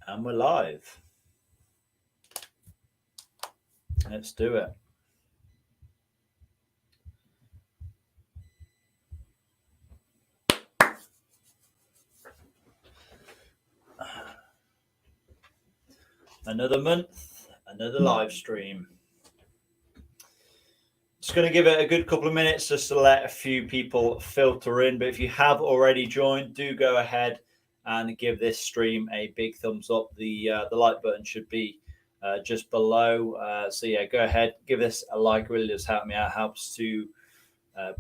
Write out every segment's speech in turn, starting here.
And we're live. Let's do it. Another month, another live stream. Just going to give it a good couple of minutes just to let a few people filter in. But if you have already joined, do go ahead and give this stream a big thumbs up. The like button should be just below. So yeah, go ahead, give this a like. It really does help me out. Helps to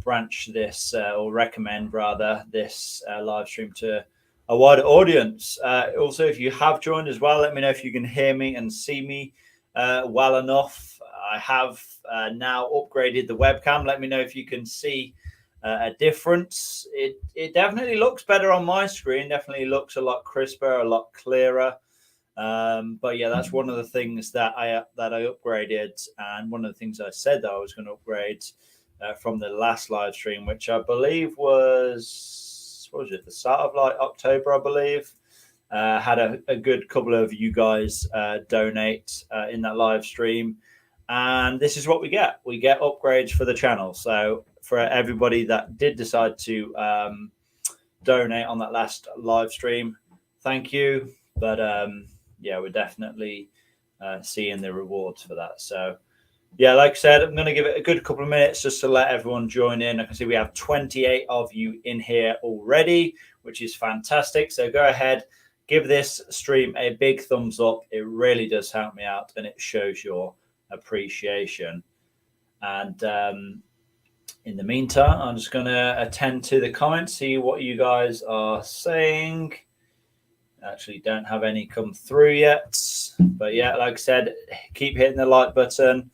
branch this or recommend rather this live stream to a wider audience. Also, if you have joined as well, let me know if you can hear me and see me well enough. I have now upgraded the webcam. Let me know if you can see a difference. It definitely looks better on my screen. Definitely looks a lot crisper, a lot clearer. But yeah, that's one of the things that I upgraded, and one of the things I said that I was going to upgrade from the last live stream, which I believe was, what was it, the start of like October, I believe. Had a good couple of you guys donate in that live stream. And this is what we get. We get upgrades for the channel. So for everybody that did decide to donate on that last live stream, thank you. But yeah, we're definitely seeing the rewards for that. So yeah, like I said, I'm going to give it a good couple of minutes just to let everyone join in. I can see we have 28 of you in here already, which is fantastic. So go ahead, give this stream a big thumbs up. It really does help me out, and it shows your appreciation. And in the meantime, I'm just going to attend to the comments, see what you guys are saying. Actually don't have any come through yet, but yeah, like I said, keep hitting the like button.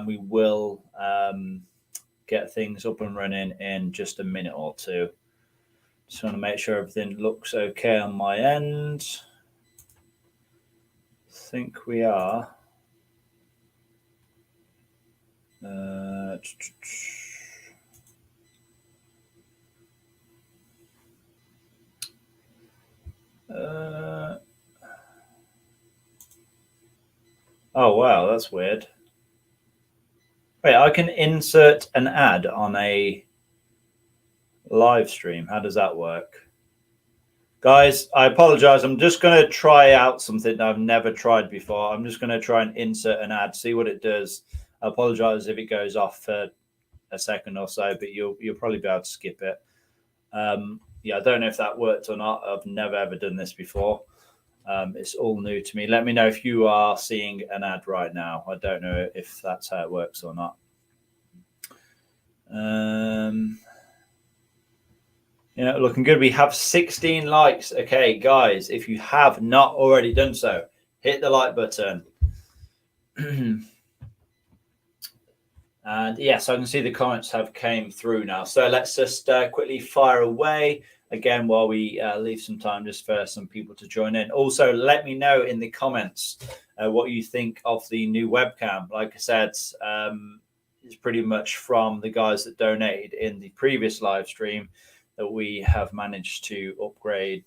We will get things up and running in just a minute or two. Just want to make sure everything looks okay on my end. I think we are. Oh wow, that's weird. Wait, I can insert an ad on a live stream. How does that work? Guys, I apologize. I'm just going to try out something I've never tried before. I'm just going to try and insert an ad, see what it does. I apologize if it goes off for a second or so, but you'll probably be able to skip it. Yeah, I don't know if that worked or not. I've never ever done this before. It's all new to me. Let me know if you are seeing an ad right now. I don't know if that's how it works or not. Yeah, looking good. We have 16 likes. Okay, guys, if you have not already done so, hit the like button. And yes, I can see the comments have came through now. So let's just quickly fire away again while we leave some time just for some people to join in. Also, let me know in the comments what you think of the new webcam. Like I said, it's pretty much from the guys that donated in the previous live stream that we have managed to upgrade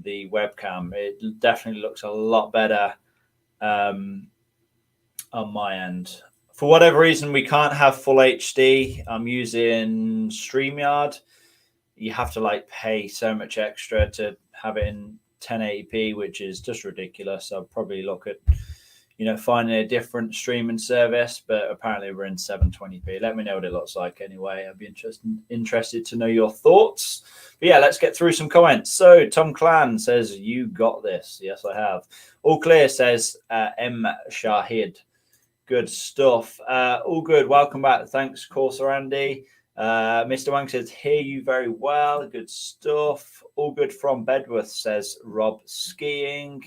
the webcam. It definitely looks a lot better on my end. For whatever reason, we can't have full HD. I'm using StreamYard. You have to like pay so much extra to have it in 1080p, which is just ridiculous. I'll probably look at, finding a different streaming service, but apparently we're in 720p. Let me know what it looks like anyway. I'd be interested to know your thoughts. But yeah, let's get through some comments. So Tom Clan says, you got this. Yes, I have. All clear, says M. Shahid. Good stuff. All good. Welcome back. Thanks, Corsair Andy. Mr. Wang says, hear you very well. Good stuff. All good from Bedworth, says Rob Skiing.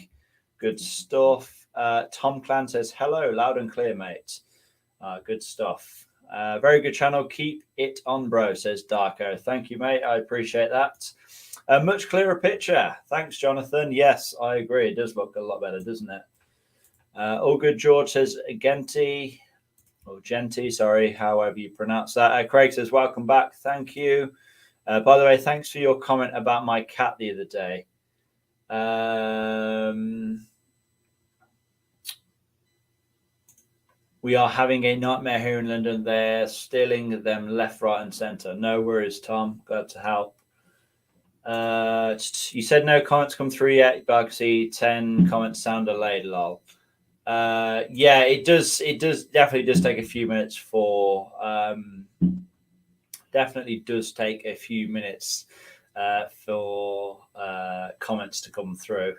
Good stuff. Tom Clan says, hello, loud and clear, mate. Good stuff. Very good channel. Keep it on, bro, says Darko. Thank you, mate. I appreciate that. A much clearer picture. Thanks, Jonathan. Yes, I agree. It does look a lot better, doesn't it? All good, George says Genti, or Genti, sorry, however you pronounce that. Craig says, welcome back. Thank you. By the way, thanks for your comment about my cat the other day. We are having a nightmare here in London. They're stealing them left, right, and centre. No worries, Tom. Glad to help. You said no comments come through yet, but I can see 10 comments sound delayed, lol. Yeah, it does. It does definitely does take a few minutes for. Definitely does take a few minutes for comments to come through.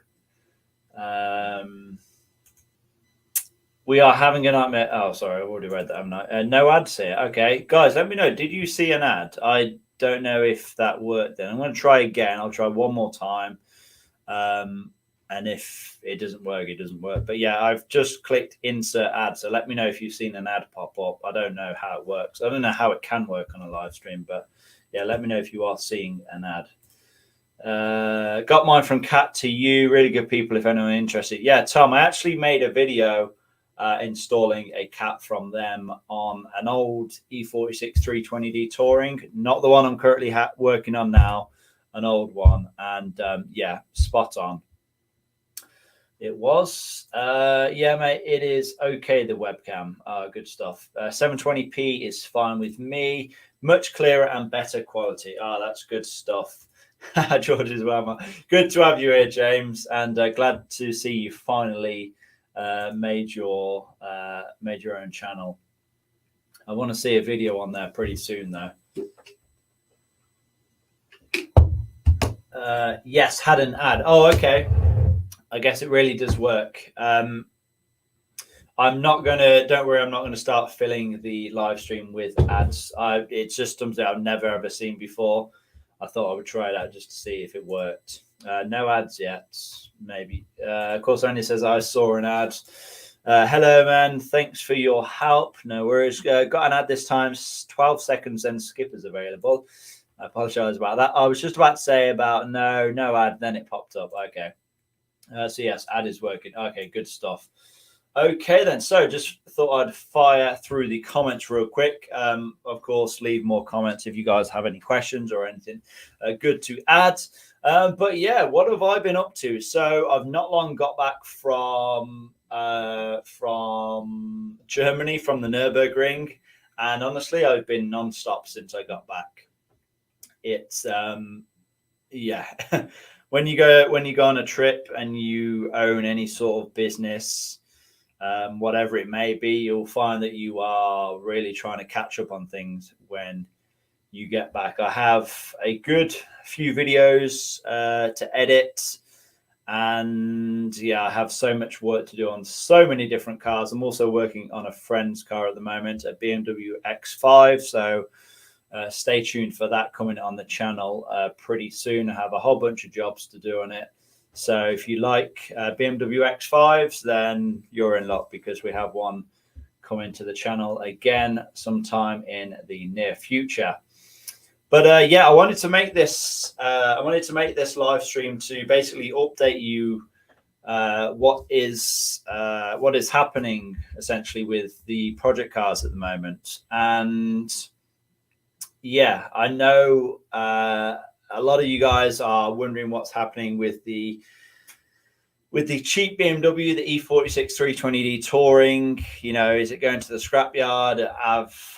We are having a nightmare. Oh, sorry, I've already read that. I'm not. No ads here. Okay, guys, let me know. Did you see an ad? I don't know if that worked. Then I'm going to try again. I'll try one more time. And if it doesn't work, it doesn't work. But yeah, I've just clicked insert ad. So let me know if you've seen an ad pop up. I don't know how it works. I don't know how it can work on a live stream, but yeah, let me know if you are seeing an ad. Got mine from Cat to You. Really good people if anyone interested. Yeah, Tom, I actually made a video installing a cat from them on an old E46 320D Touring, not the one I'm currently working on now, an old one. And yeah, spot on. It was. Yeah, mate, it is okay, the webcam. Good stuff. 720p is fine with me. Much clearer and better quality. That's good stuff. George as well. Good to have you here, James, and glad to see you finally made your own channel. I want to see a video on there pretty soon, though. Yes, had an ad. Oh, okay. I guess it really does work. I'm not gonna. Don't worry, I'm not gonna start filling the live stream with ads. It's just something I've never ever seen before. I thought I would try it out just to see if it worked. No ads yet, maybe. Of course, only says I saw an ad. Hello, man. Thanks for your help. No worries. Got an ad this time. 12 seconds and skip is available. I apologize about that. I was just about to say about no ad. Then it popped up. Okay. So yes, ad is working. Okay, good stuff. Okay, then. So just thought I'd fire through the comments real quick. Of course, leave more comments if you guys have any questions or anything good to add. But yeah, what have I been up to? So I've not long got back from Germany, from the Nürburgring, and honestly, I've been non-stop since I got back. It's yeah. When you go on a trip and you own any sort of business, whatever it may be, you'll find that you are really trying to catch up on things when you get back. I have a good few videos to edit, and yeah, I have so much work to do on so many different cars. I'm also working on a friend's car at the moment, a BMW X5. So stay tuned for that coming on the channel pretty soon. I have a whole bunch of jobs to do on it. So if you like BMW X5s, then you're in luck, because we have one coming to the channel again sometime in the near future. But yeah, I wanted to make this live stream to basically update you what is happening essentially with the project cars at the moment. And yeah, I know a lot of you guys are wondering what's happening with the cheap BMW, the E46 320D Touring. You know, is it going to the scrapyard?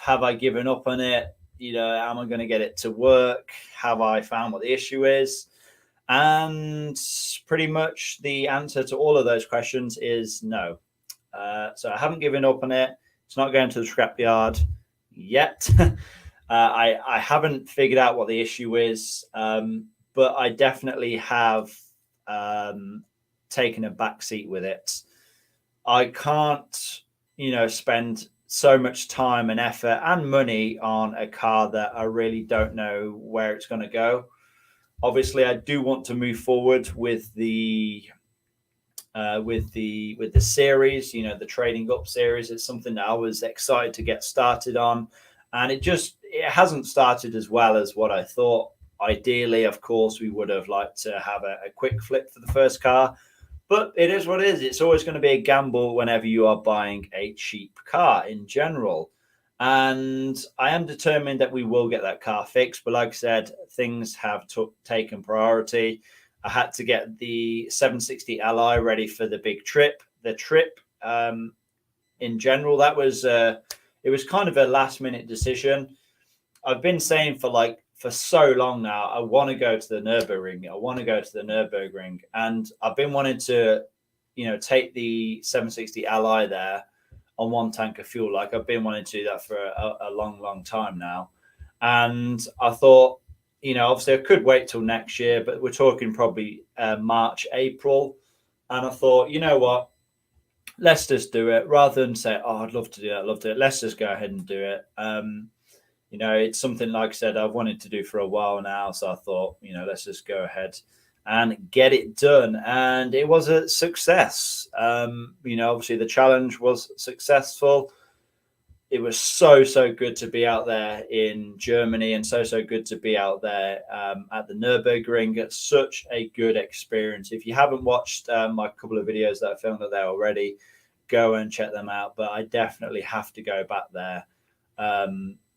Have I given up on it? You know, am I going to get it to work? Have I found what the issue is? And pretty much the answer to all of those questions is no. So I haven't given up on it. It's not going to the scrapyard yet. I haven't figured out what the issue is, but I definitely have taken a back seat with it. I can't, spend so much time and effort and money on a car that I really don't know where it's going to go. Obviously, I do want to move forward with the series, the trading up series. It's something that I was excited to get started on, and it hasn't started as well as what I thought. Ideally, of course, we would have liked to have a quick flip for the first car, but it is what it is. It's always going to be a gamble whenever you are buying a cheap car in general. And I am determined that we will get that car fixed. But like I said, things have taken priority. I had to get the 760 Li ready for the big trip. The trip in general, that was it was kind of a last minute decision. I've been saying for so long now, I want to go to the Nürburgring. I want to go to the Nürburgring, and I've been wanting to, take the 760 Li there on one tank of fuel. Like I've been wanting to do that for a long, long time now, and I thought, obviously I could wait till next year, but we're talking probably March, April, and I thought, you know what, let's just do it rather than say, oh, I'd love to do that, I'd love to do it. Let's just go ahead and do it. It's something, like I said, I've wanted to do for a while now. So I thought, let's just go ahead and get it done. And it was a success. Obviously the challenge was successful. It was so good to be out there in Germany, and so good to be out there at the Nürburgring. It's such a good experience. If you haven't watched my couple of videos that I filmed there already, go and check them out. But I definitely have to go back there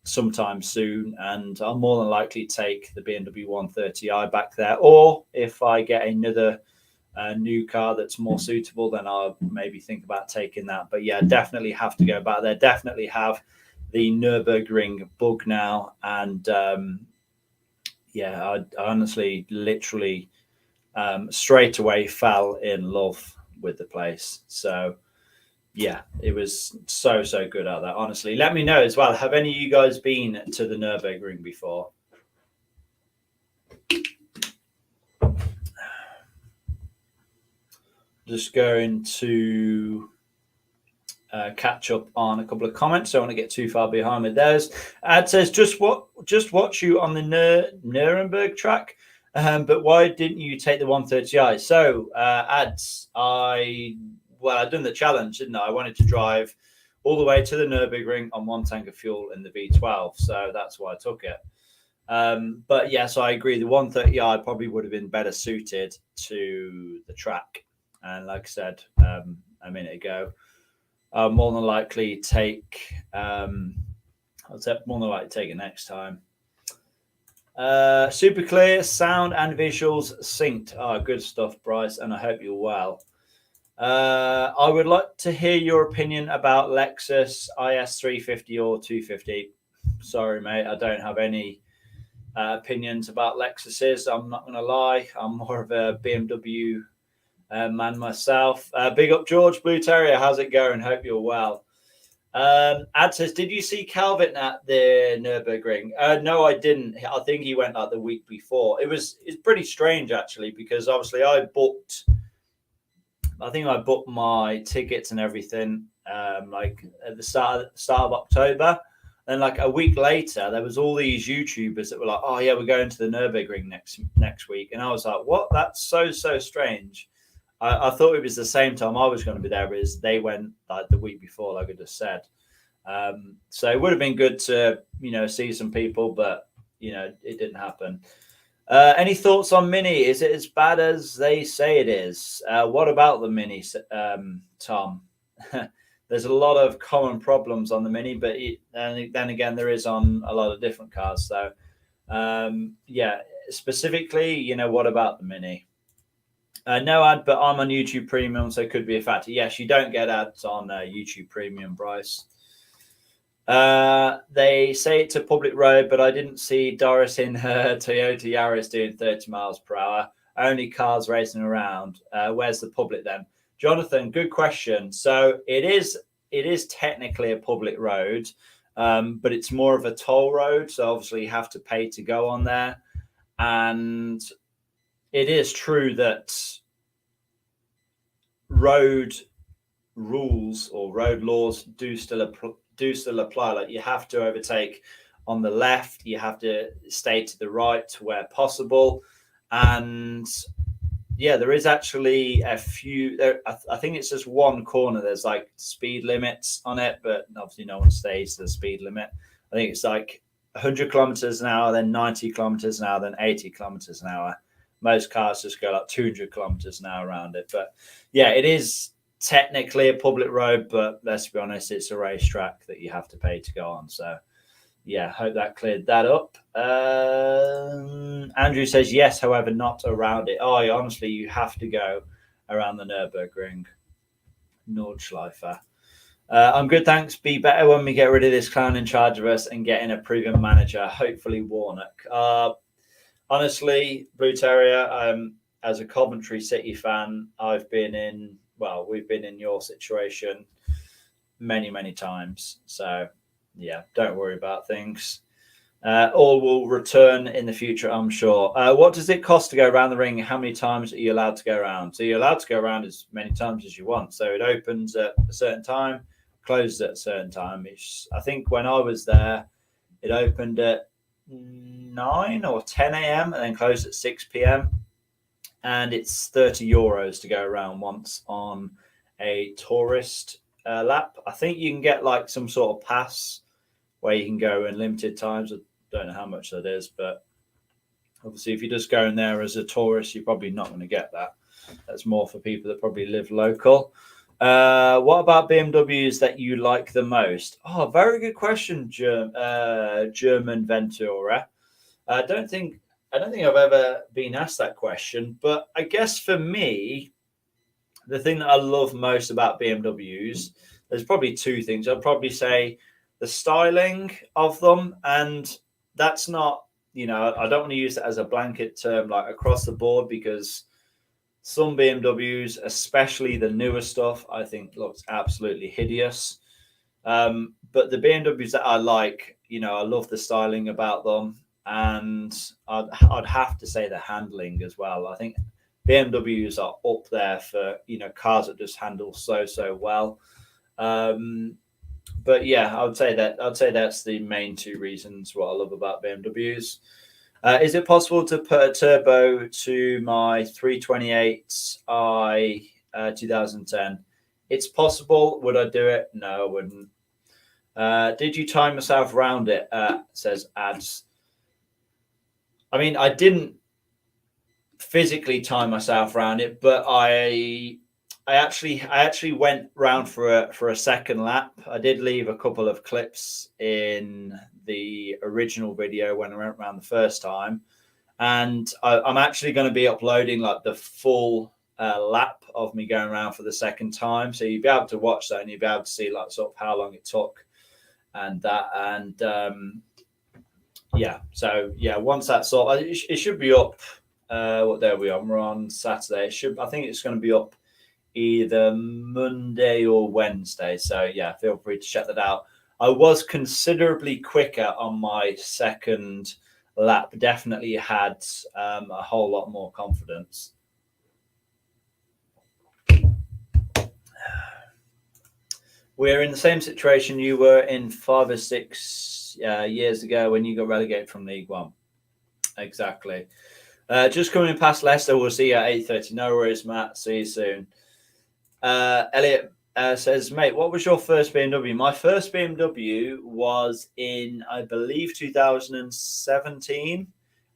sometime soon, and I'll more than likely take the BMW 130i back there, or if I get another new car that's more suitable, then I'll maybe think about taking that. But yeah, definitely have to go back there. Definitely have the Nürburgring bug now, and I honestly, literally, straight away fell in love with the place. So yeah, it was so good out there. Honestly, let me know as well. Have any of you guys been to the Nürburgring before? Just going to catch up on a couple of comments. So I don't want to get too far behind with those. Ad says, just watch you on the Nuremberg track. But why didn't you take the 130i? So Ads, I'd done the challenge, didn't I? I wanted to drive all the way to the Nürburgring on one tank of fuel in the V12. So that's why I took it. But yes, I agree. The 130i probably would have been better suited to the track. And like I said a minute ago, I'll more than likely take it next time. Super clear, sound and visuals synced. Oh, good stuff, Bryce, and I hope you're well. I would like to hear your opinion about Lexus IS 350 or 250. Sorry, mate, I don't have any opinions about Lexuses. I'm not going to lie. I'm more of a BMW man myself. Big up, George Blue Terrier. How's it going? Hope you're well. Ad says, did you see Calvin at the Nürburgring? No, I didn't. I think he went like the week before. It's pretty strange actually, because obviously I booked my tickets and everything like at the start of October. And like a week later, there was all these YouTubers that were like, oh yeah, we're going to the Nürburgring next week. And I was like, what? That's so strange. I thought it was the same time I was going to be there, as they went like the week before, like I just said. So it would have been good to, see some people, but, it didn't happen. Any thoughts on Mini? Is it as bad as they say it is? What about the Mini, Tom? There's a lot of common problems on the Mini, but then again, there is on a lot of different cars. So, specifically, what about the Mini? No ad, but I'm on YouTube Premium, so it could be a factor. Yes, you don't get ads on YouTube Premium, Bryce. They say it's a public road, but I didn't see Doris in her Toyota Yaris doing 30 miles per hour. Only cars racing around. Where's the public then? Jonathan, good question. So it is technically a public road, but it's more of a toll road. So obviously you have to pay to go on there. And it is true that road rules or road laws do still apply. Like you have to overtake on the left, you have to stay to the right where possible, and there is actually a few there. I think it's just one corner. There's like speed limits on it, but obviously no one stays to the speed limit. I think it's like 100 kilometers an hour, then 90 kilometers an hour, then 80 kilometers an hour. Most cars just go like 200 kilometers an hour around it. But yeah, it is technically a public road, but let's be honest, it's a racetrack that you have to pay to go on. So yeah, hope that cleared that up. Andrew says yes, however, not around it. Oh, honestly, you have to go around the Nürburgring, Nordschleife. I'm good, thanks. Be better when we get rid of this clown in charge of us and get in a proven manager, hopefully Warnock. Honestly, Blue Terrier, as a Coventry City fan, we've been in your situation many, many times. So, yeah, don't worry about things. All will return in the future, I'm sure. What does it cost to go around the ring? How many times are you allowed to go around? So you're allowed to go around as many times as you want. So it opens at a certain time, closes at a certain time. I think when I was there, it opened at 9 or 10 a.m. and then closed at 6 p.m. And it's €30 to go around once on a tourist lap. I think you can get like some sort of pass where you can go in limited times. I don't know how much that is, but obviously if you're just going there as a tourist, you're probably not going to get that. That's more for people that probably live local. What about BMWs that you like the most? Oh, very good question, German Ventura. I don't think I've ever been asked that question, but I guess for me, the thing that I love most about BMWs, there's probably two things. I'd probably say the styling of them, and that's not, I don't want to use it as a blanket term like across the board, because some BMWs, especially the newer stuff, I think looks absolutely hideous. But the BMWs that I like, I love the styling about them, and I'd have to say the handling as well. I think BMWs are up there for cars that just handle so well. But yeah, I'd say that's the main two reasons what I love about BMWs. Is it possible to put a turbo to my 328i 2010? It's possible. Would I do it? No, I wouldn't. Did you time yourself around it? Says Ads. I mean, I didn't physically time myself around it, but I actually went round for a second lap. I did leave a couple of clips in the original video when I went around the first time, and I'm actually going to be uploading like the full lap of me going around for the second time, so you'll be able to watch that and you'll be able to see like sort of how long it took and that. And once that's up, it should be up. What day are we on? We're on Saturday. I think it's going to be up either Monday or Wednesday. So yeah, feel free to check that out. I was considerably quicker on my second lap. Definitely had a whole lot more confidence. We're in the same situation you were in 5 or 6 years ago when you got relegated from League One. Exactly. Just coming past Leicester. We'll see you at 8:30. No worries, Matt. See you soon. Elliot says, mate, what was your first BMW? My first BMW was in, I believe, 2017,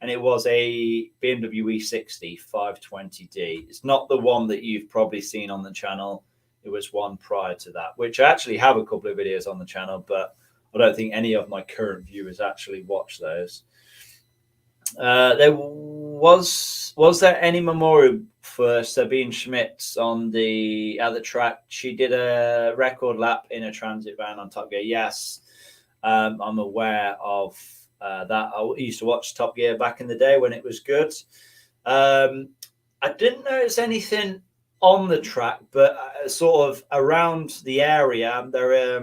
and it was a BMW E60 520D. It's not the one that you've probably seen on the channel. It was one prior to that, which I actually have a couple of videos on the channel, but I don't think any of my current viewers actually watch those. There was there any memorial for Sabine Schmitz at the track? She did a record lap in a transit van on Top Gear. Yes, I'm aware of that. I used to watch Top Gear back in the day when it was good. I didn't notice anything on the track, but sort of around the area there.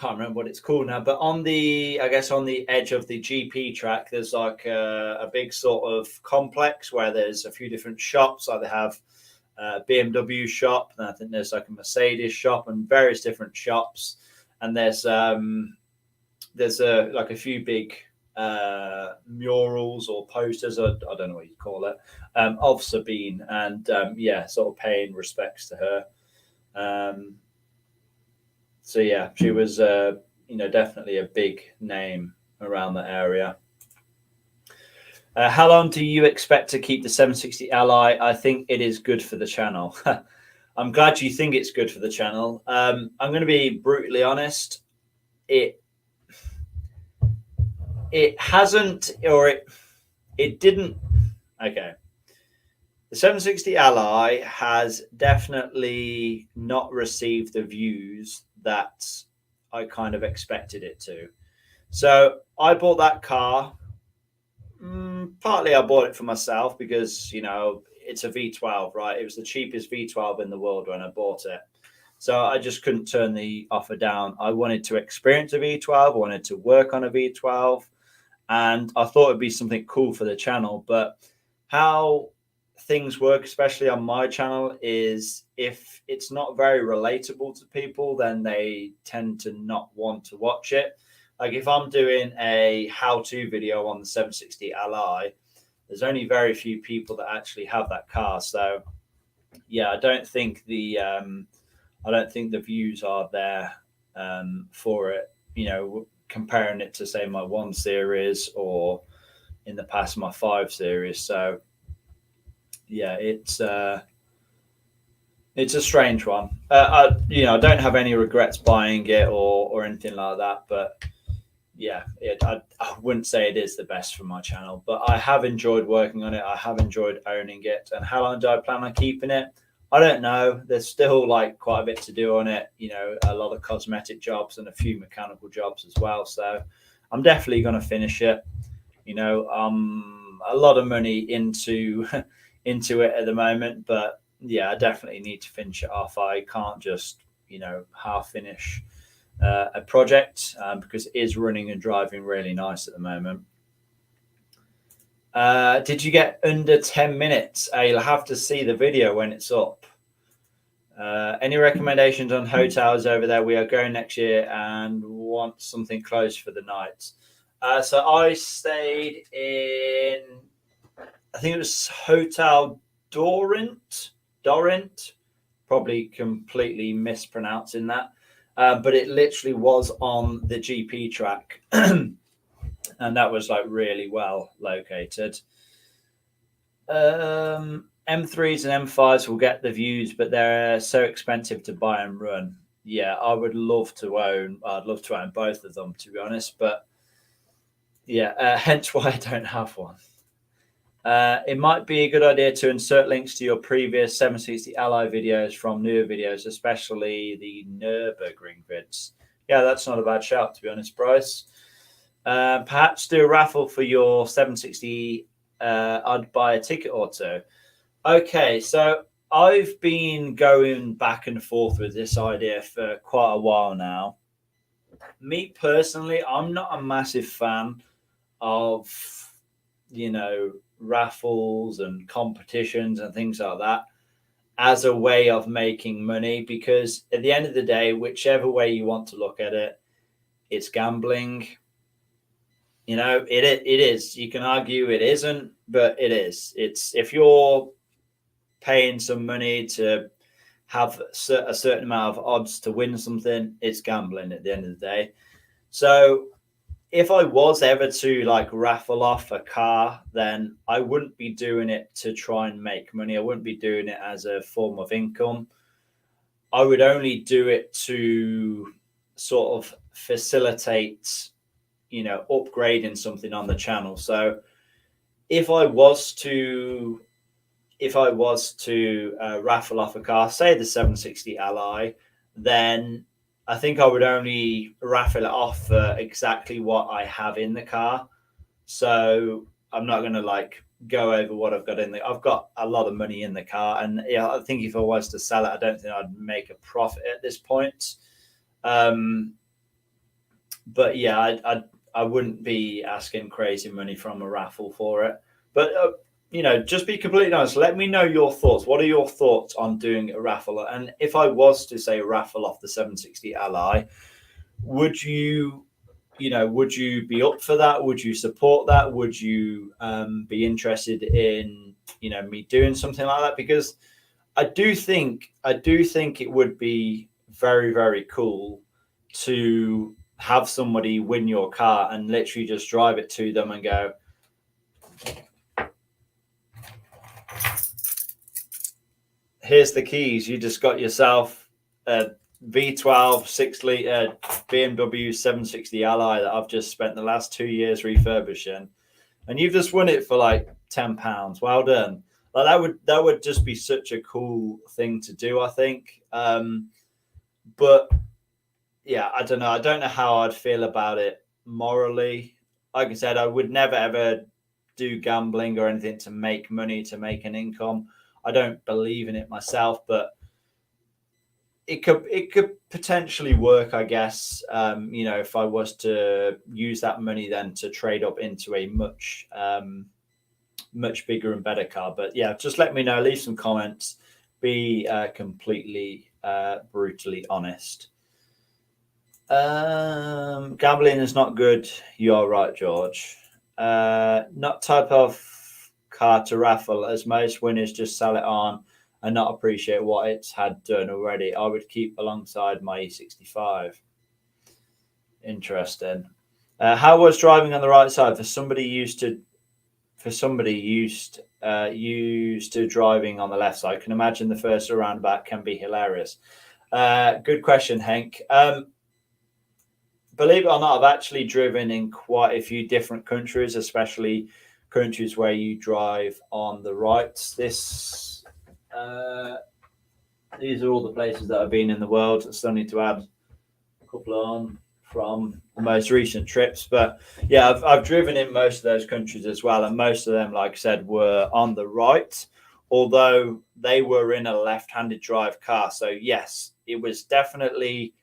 Can't remember what it's called now, but on the edge of the GP track, there's like a big sort of complex where there's a few different shops. Like they have a BMW shop, and I think there's like a Mercedes shop and various different shops. And there's a few big murals or posters, I don't know what you call it, of Sabine, and sort of paying respects to her. So yeah, she was, definitely a big name around the area. How long do you expect to keep the 760 Ally? I think it is good for the channel. I'm glad you think it's good for the channel. I'm going to be brutally honest. it hasn't, or it didn't. Okay. The 760 Ally has definitely not received the views that I kind of expected it to. So I bought that car. Partly I bought it for myself because, it's a V12, right? It was the cheapest V12 in the world when I bought it. So I just couldn't turn the offer down. I wanted to experience a V12. I wanted to work on a V12. And I thought it'd be something cool for the channel. But how things work, especially on my channel, is if it's not very relatable to people, then they tend to not want to watch it. Like if I'm doing a how-to video on the 760 Ally, there's only very few people that actually have that car. So yeah, I don't think the views are there for it. Comparing it to say my 1 Series or in the past my 5 Series. So yeah, it's a strange one. I don't have any regrets buying it or anything like that, but yeah, I wouldn't say it is the best for my channel, but I have enjoyed working on it. I have enjoyed owning it. And how long do I plan on keeping it? I don't know. There's still quite a bit to do on it, a lot of cosmetic jobs and a few mechanical jobs as well. So I'm definitely going to finish it. A lot of money into it at the moment, but yeah, I definitely need to finish it off. I can't just, half finish a project because it is running and driving really nice at the moment. Did you get under 10 minutes? You'll have to see the video when it's up. Any recommendations on hotels over there? We are going next year and want something close for the night. So I stayed in, I think it was Hotel Dorint, probably completely mispronouncing that. But it literally was on the GP track. And that was really well located. M3s and M5s will get the views, but they're so expensive to buy and run. Yeah, I'd love to own both of them, to be honest. But yeah, hence why I don't have one. It might be a good idea to insert links to your previous 760 Ally videos from newer videos, especially the Nürburgring vids. Yeah, that's not a bad shout, to be honest, Bryce. Perhaps do a raffle for your 760. I'd buy a ticket or two. Okay, so I've been going back and forth with this idea for quite a while now. Me personally, I'm not a massive fan of, raffles and competitions and things like that as a way of making money, because at the end of the day, whichever way you want to look at it, it's gambling. It is. You can argue it isn't, but it is. It's, if you're paying some money to have a certain amount of odds to win something, it's gambling at the end of the day. So if I was ever to raffle off a car, then I wouldn't be doing it to try and make money. I wouldn't be doing it as a form of income. I would only do it to sort of facilitate, upgrading something on the channel. So if I was to raffle off a car, say the 760 Ally, then I think I would only raffle it off for exactly what I have in the car. So I'm not going to go over what I've got in there. I've got a lot of money in the car, and yeah, I think if I was to sell it, I don't think I'd make a profit at this point. But yeah, I wouldn't be asking crazy money from a raffle for it. But just be completely honest. Let me know your thoughts. What are your thoughts on doing a raffle? And if I was to say raffle off the 760 Ally, would you be up for that? Would you support that? Would you be interested in, me doing something like that? Because I do think it would be very, very cool to have somebody win your car and literally just drive it to them and go, here's the keys. You just got yourself a V12 6-liter BMW 760 Ally that I've just spent the last 2 years refurbishing, and you've just won it for like £10. Well done. Like that would just be such a cool thing to do, I think. But yeah, I don't know. I don't know how I'd feel about it morally. Like I said, I would never ever do gambling or anything to make money, to make an income. I don't believe in it myself, but it could potentially work, I guess. If I was to use that money then to trade up into a much bigger and better car. But yeah, just let me know. Leave some comments. Be completely brutally honest. Gambling is not good. You're right, George. Not type of car to raffle, as most winners just sell it on and not appreciate what it's had done already. I would keep alongside my E65. Interesting. How was driving on the right side for somebody used to driving on the left side? I can imagine the first roundabout can be hilarious. Good question, Hank. Believe it or not, I've actually driven in quite a few different countries, especially countries where you drive on the right. These are all the places that I've been in the world. I still need to add a couple on from the most recent trips. But yeah, I've driven in most of those countries as well. And most of them, like I said, were on the right, although they were in a left-handed drive car. So yes, it was definitely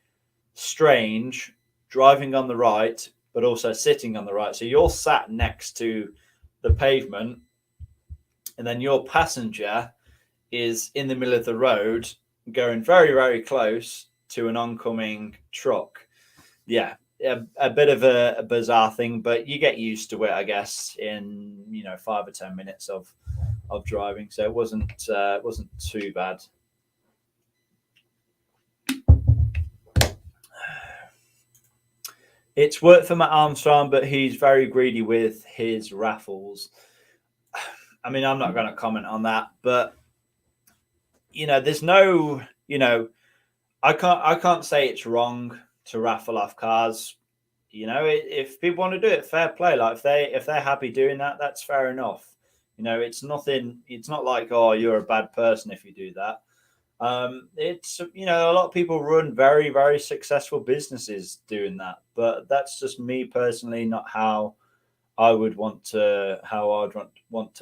strange driving on the right, but also sitting on the right. So you're sat next to the pavement, and then your passenger is in the middle of the road going very, very close to an oncoming truck. Yeah, a bit of a bizarre thing, but you get used to it, I guess, in 5 or 10 minutes of driving. So it wasn't too bad. It's worked for Matt Armstrong, but he's very greedy with his raffles. I mean, I'm not going to comment on that, but there's no, I can't say it's wrong to raffle off cars. If people want to do it, fair play. Like if they're happy doing that, that's fair enough. It's nothing. It's not like, oh, you're a bad person if you do that. It's a lot of people run very, very successful businesses doing that, but that's just me personally, not how I'd want to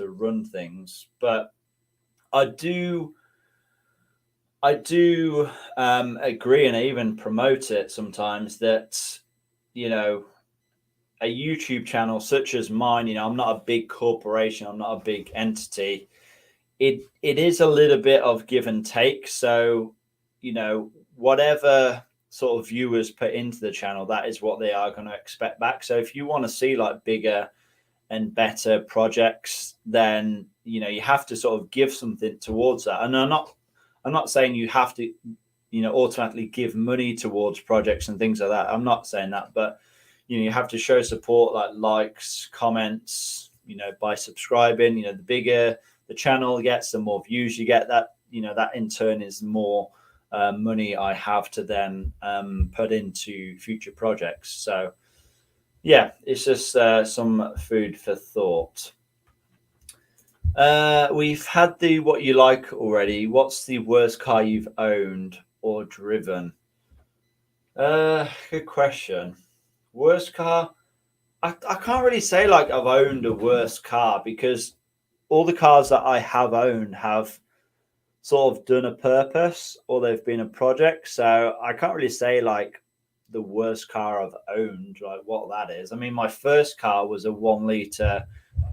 run things. But I do agree, and I even promote it sometimes, that a YouTube channel such as mine, I'm not a big corporation, I'm not a big entity. It is a little bit of give and take. So, whatever sort of viewers put into the channel, that is what they are going to expect back. So if you want to see like bigger and better projects, then, you have to sort of give something towards that. And I'm not saying you have to, automatically give money towards projects and things like that. I'm not saying that, but, you have to show support, like likes, comments, by subscribing. The bigger the channel gets, the more views you get. That that in turn is more money I have to then put into future projects. So yeah, it's just some food for thought. We've had the what you like already. What's the worst car you've owned or driven? Good question. Worst car? I can't really say like I've owned a worst car, because all the cars that I have owned have sort of done a purpose, or they've been a project. So I can't really say like the worst car I've owned, like what that is. I mean, my first car was a 1 litre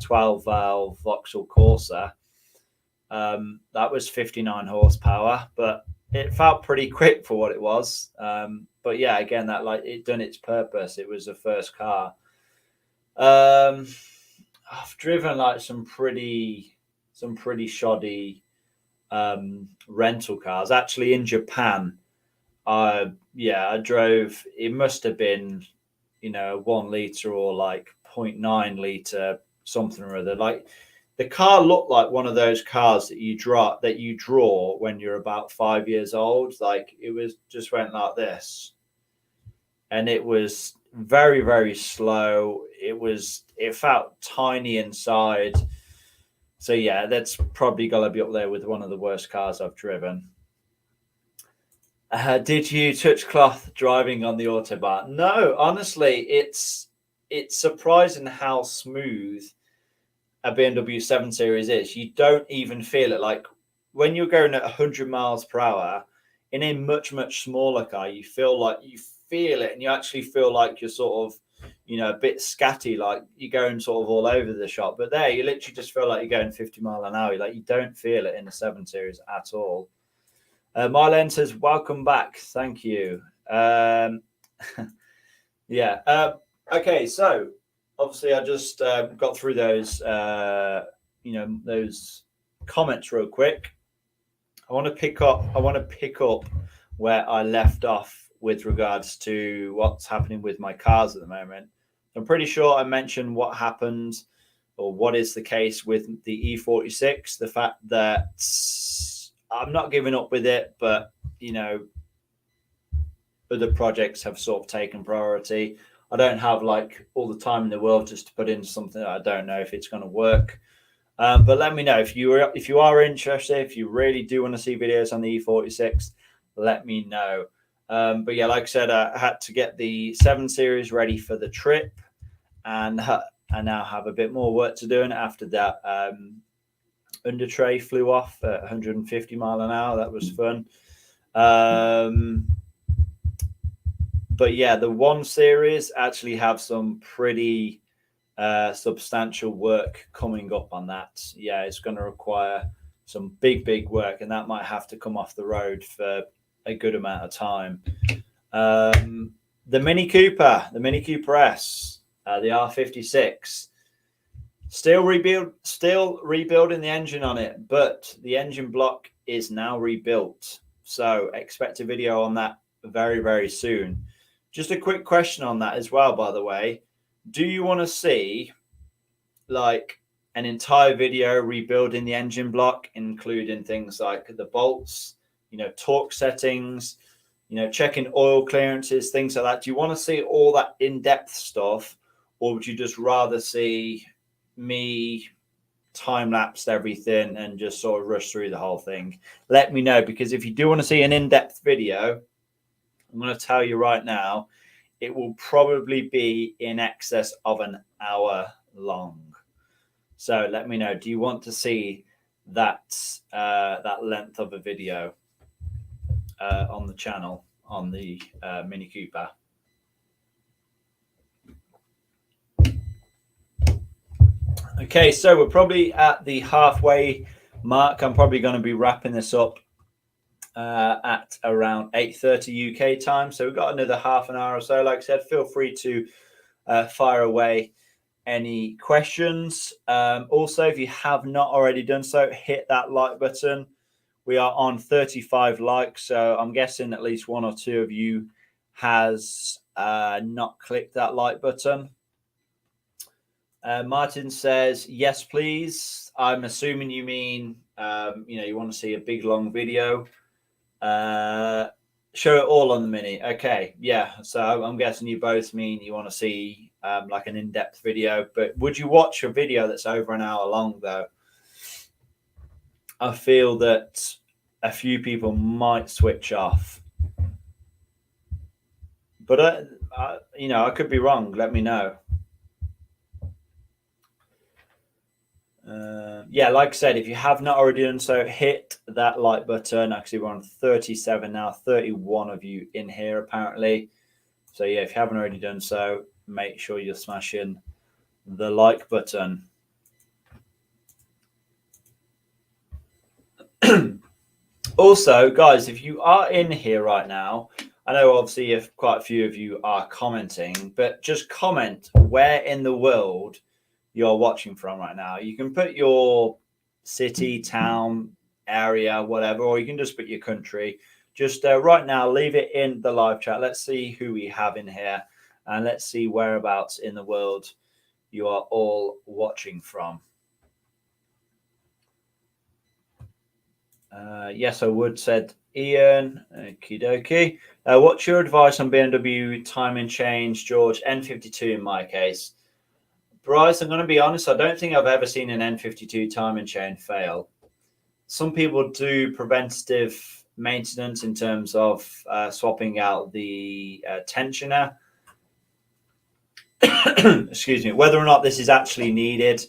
12 valve Vauxhall Corsa. That was 59 horsepower, but it felt pretty quick for what it was. But yeah, again, that like it done its purpose. It was the first car. I've driven like some pretty shoddy rental cars. Actually, in Japan, I drove. It must have been 1 litre or like 0.9 litre something or other. Like the car looked like one of those cars that you draw when you're about 5 years old. Like it was just went like this. and it was very, very slow. It felt tiny inside. So yeah, that's probably got to be up there with one of the worst cars I've driven. Did you touch cloth driving on the Autobahn? No, honestly, it's surprising how smooth a BMW 7 Series is. You don't even feel it. Like when you're going at 100 miles per hour in a much, much smaller car, you feel it, and you actually feel like you're sort of, a bit scatty, like you're going sort of all over the shop. But there, you literally just feel like you're going 50 mile an hour. Like you don't feel it in the 7 Series at all. Marlene says, welcome back. Thank you. Yeah. Okay, so obviously I just got through those, those comments real quick. I want to pick up where I left off with regards to what's happening with my cars at the moment. I'm pretty sure I mentioned what happened or what is the case with the E46, the fact that I'm not giving up with it, but other projects have sort of taken priority. I don't have like all the time in the world just to put in something that I don't know if it's going to work. But let me know if you are interested. If you really do want to see videos on the E46, let me know. But yeah, like I said, I had to get the 7 Series ready for the trip, and I now have a bit more work to do. And after that, under tray flew off at 150 mile an hour. That was fun. But yeah, the 1 Series actually have some pretty substantial work coming up on that. Yeah, it's going to require some big work, and that might have to come off the road for a good amount of time. The Mini Cooper S, the R56, still rebuilding the engine on it, but the engine block is now rebuilt. So expect a video on that very, very soon. Just a quick question on that as well, by the way. Do you want to see like an entire video rebuilding the engine block, including things like the bolts, torque settings, checking oil clearances, things like that? Do you want to see all that in-depth stuff, or would you just rather see me time-lapse everything and just sort of rush through the whole thing? Let me know, because if you do want to see an in-depth video, I'm going to tell you right now, it will probably be in excess of an hour long. So let me know. Do you want to see that length of a video on the channel on the Mini Cooper? Okay, so we're probably at the halfway mark. I'm probably going to be wrapping this up at around 8:30 UK time. So we've got another half an hour or so. Like I said, feel free to fire away any questions. Also, if you have not already done so, hit that like button. We are on 35 likes, so I'm guessing at least one or two of you has not clicked that like button. Martin says, yes, please. I'm assuming you mean, you want to see a big, long video. Show it all on the Mini. Okay, yeah. So I'm guessing you both mean you want to see like an in-depth video. But would you watch a video that's over an hour long, though? I feel that a few people might switch off. But, I could be wrong. Let me know. Yeah, like I said, if you have not already done so, hit that like button. Actually, we're on 37 now, 31 of you in here apparently. So yeah, if you haven't already done so, make sure you're smashing the like button. Also, guys, if you are in here right now, I know obviously if quite a few of you are commenting, but just comment where in the world you're watching from right now. You can put your city, town, area, whatever, or you can just put your country. Just right now, leave it in the live chat. Let's see who we have in here, and let's see whereabouts in the world you are all watching from. Yes, I would, said Ian. Okie dokie. What's your advice on BMW timing change, George? N52 in my case. Bryce, I'm going to be honest, I don't think I've ever seen an N52 timing chain fail. Some people do preventative maintenance in terms of swapping out the tensioner. Excuse me. Whether or not this is actually needed,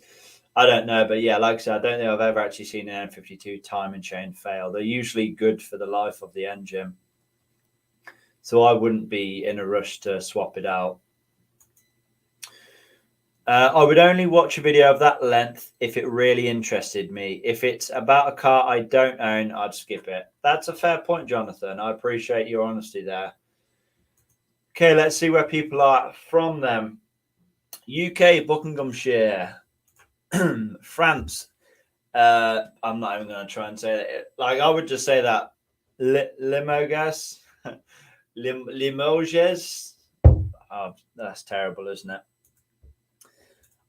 I don't know. But yeah, like I said, I don't think I've ever actually seen an N52 timing chain fail. They're usually good for the life of the engine. So I wouldn't be in a rush to swap it out. I would only watch a video of that length if it really interested me. If it's about a car I don't own, I'd skip it. That's a fair point, Jonathan. I appreciate your honesty there. Okay, let's see where people are from them. UK, Buckinghamshire, France. I'm not even going to try and say that. Like, I would just say that Limoges. Limoges. Oh, that's terrible, isn't it?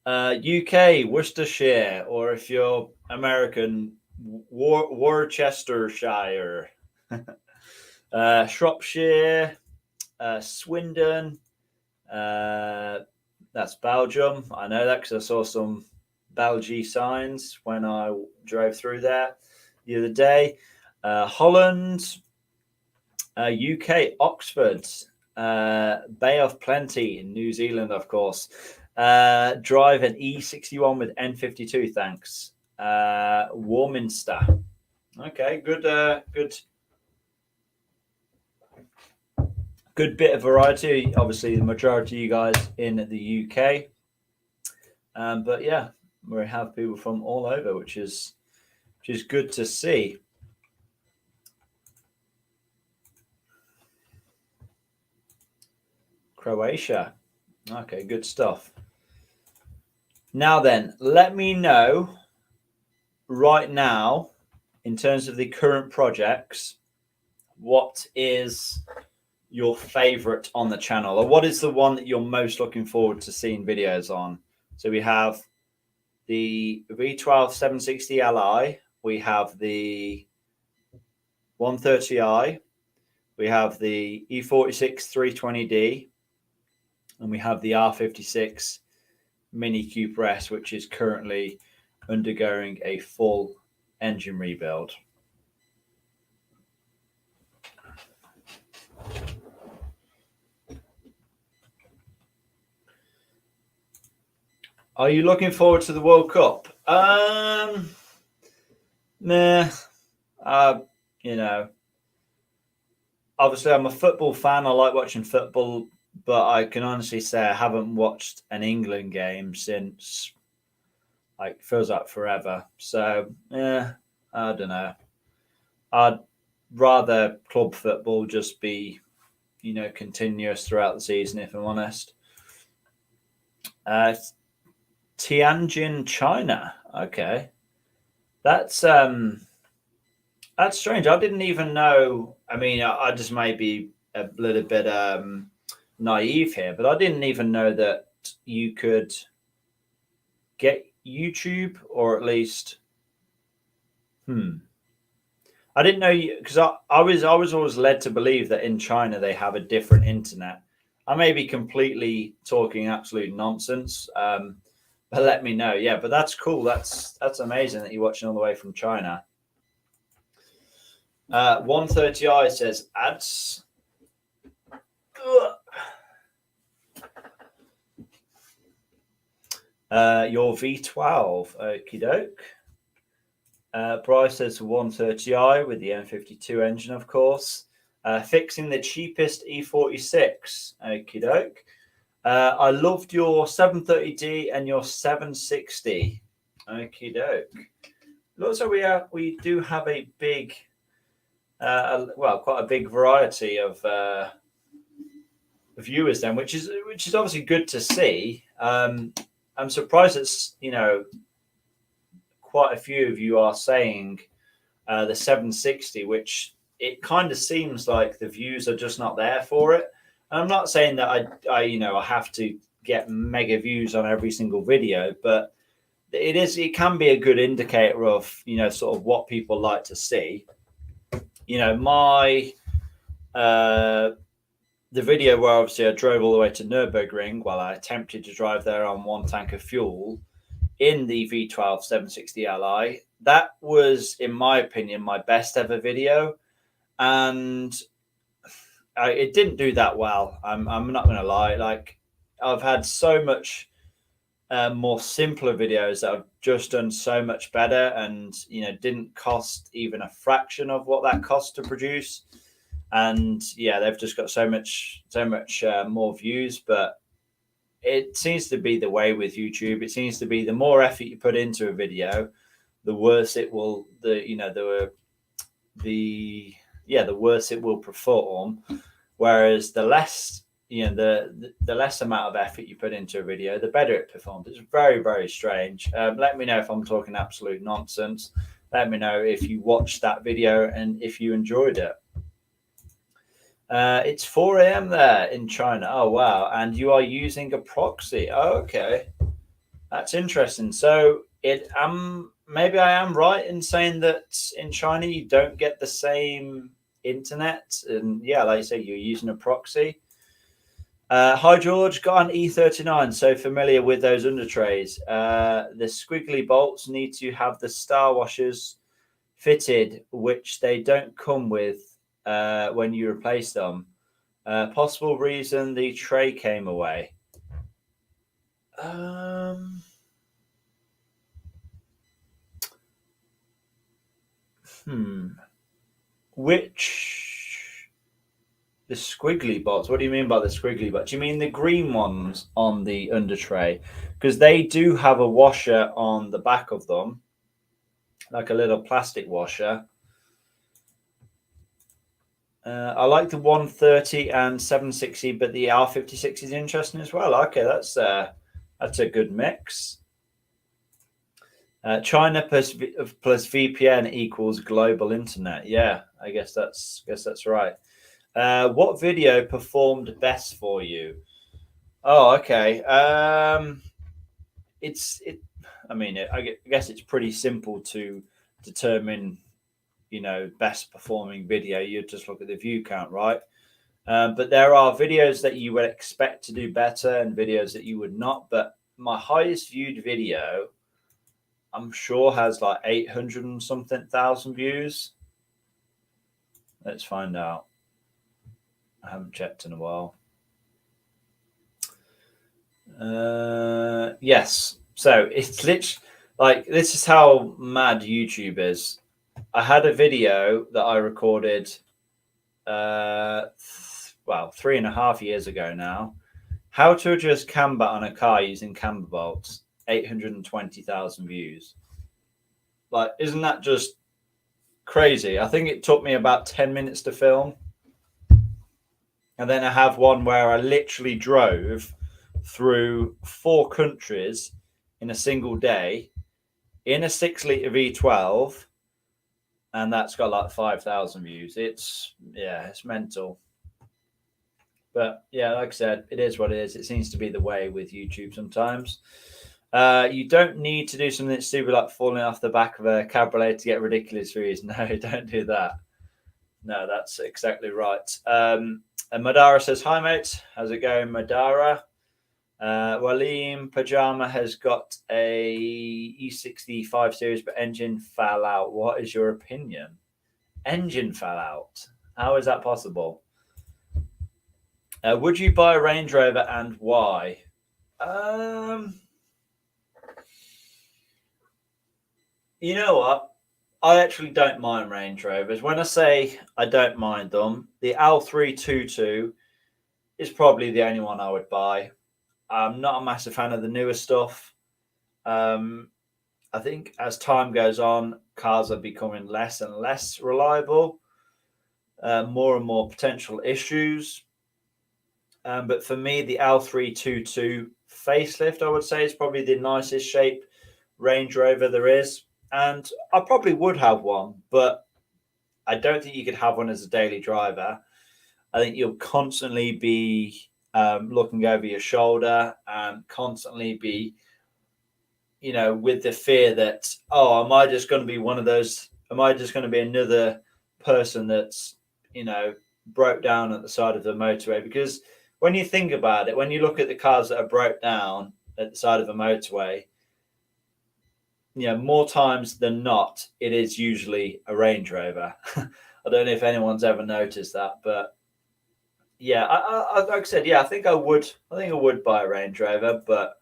UK, Worcestershire, or if you're American, Worcestershire, Shropshire, Swindon. That's Belgium. I know that because I saw some Belgie signs when I drove through there the other day. Holland, UK, Oxford, Bay of Plenty in New Zealand, of course. Drive an E61 with N52, thanks. Warminster. Okay, good bit of variety. Obviously, the majority of you guys in the UK. But yeah, we have people from all over, which is good to see. Croatia. Okay, good stuff. Now then, let me know right now, in terms of the current projects, what is your favorite on the channel, or what is the one that you're most looking forward to seeing videos on? So we have the V12 760 Li, we have the 130i, we have the E46 320d, and we have the R56 Mini Cooper S, which is currently undergoing a full engine rebuild. Are you looking forward to the World Cup? Nah. You know, obviously I'm a football fan. I like watching football, but I can honestly say I haven't watched an England game since, like, feels like forever. So yeah, I don't know. I'd rather club football just be, continuous throughout the season, if I'm honest. Tianjin, China. Okay, that's strange. I didn't even know. I mean, I just may be a little bit naive here, but I didn't even know that you could get YouTube, or at least, I didn't know, because I was always led to believe that in China they have a different internet. I may be completely talking absolute nonsense, but let me know. Yeah, but that's cool. That's amazing that you're watching all the way from China. 130i says ads. Your V12, okie doke. Bryce says 130i with the N52 engine, of course. Fixing the cheapest E46, okie doke. I loved your 730D and your 760, okie doke. Looks like we do have a big, quite a big variety of viewers then, which is obviously good to see. I'm surprised it's, quite a few of you are saying the 760, which it kind of seems like the views are just not there for it. And I'm not saying that I have to get mega views on every single video, but it can be a good indicator of, you know, sort of what people like to see. You know, the video where obviously I drove all the way to Nürburgring while I attempted to drive there on one tank of fuel in the V12 760 Li, that was, in my opinion, my best ever video. And it didn't do that well. I'm not going to lie. Like, I've had so much more simpler videos that have just done so much better, and you know, didn't cost even a fraction of what that cost to produce. And yeah, they've just got so much more views. But it seems to be the way with YouTube. It seems to be the more effort you put into a video, the worse it will. The worse it will perform. Whereas the less, you know, the less amount of effort you put into a video, the better it performs. It's very, very strange. Let me know if I'm talking absolute nonsense. Let me know if you watched that video and if you enjoyed it. It's 4 a.m. there in China. Oh, wow. And you are using a proxy. Oh, okay. That's interesting. So maybe I am right in saying that in China you don't get the same internet. And yeah, like you say, you're using a proxy. Hi, George. Got an E39. So familiar with those under trays. The squiggly bolts need to have the star washers fitted, which they don't come with when you replace them. Possible reason the tray came away. Which the squiggly bots? What do you mean by the squiggly bots? Do you mean the green ones on the under tray? Because they do have a washer on the back of them, like a little plastic washer. I like the 130 and 760, but the R56 is interesting as well. Okay, that's a good mix. China plus VPN equals global internet. Yeah, I guess that's right. What video performed best for you? Oh, okay. I guess it's pretty simple to determine, you know, best performing video. You just look at the view count, right? But there are videos that you would expect to do better and videos that you would not. But my highest viewed video, I'm sure, has like 800 and something thousand views. Let's find out. I haven't checked in a while. Yes. So it's literally like, this is how mad YouTube is. I had a video that I recorded, 3.5 years ago now. How to adjust camber on a car using camber bolts. 820,000 views. Like, isn't that just crazy? I think it took me about 10 minutes to film. And then I have one where I literally drove through 4 countries in a single day in a 6-litre V12, and that's got like 5,000 views. It's mental. But yeah, like I said, it is what it is. It seems to be the way with YouTube sometimes. You don't need to do something stupid like falling off the back of a cabriolet to get ridiculous views. No, don't do that. No, that's exactly right. And Madara says, hi, mate. How's it going, Madara? Waleem Pajama has got a E65 series, but engine fell out. What is your opinion? Engine fell out? How is that possible? Would you buy a Range Rover and why? You know what? I actually don't mind Range Rovers. When I say I don't mind them, the L322 is probably the only one I would buy. I'm not a massive fan of the newer stuff. I think as time goes on, cars are becoming less and less reliable, more and more potential issues. But for me, the L322 facelift, I would say, is probably the nicest shaped Range Rover there is. And I probably would have one, but I don't think you could have one as a daily driver. I think you'll constantly be looking over your shoulder and constantly be, with the fear that, oh, am I just going to be one of those? Am I just going to be another person that's, broke down at the side of the motorway? Because when you think about it, when you look at the cars that are broke down at the side of a motorway, more times than not, it is usually a Range Rover. I don't know if anyone's ever noticed that, but yeah, I like I said, yeah, I think I would buy a Range Rover, but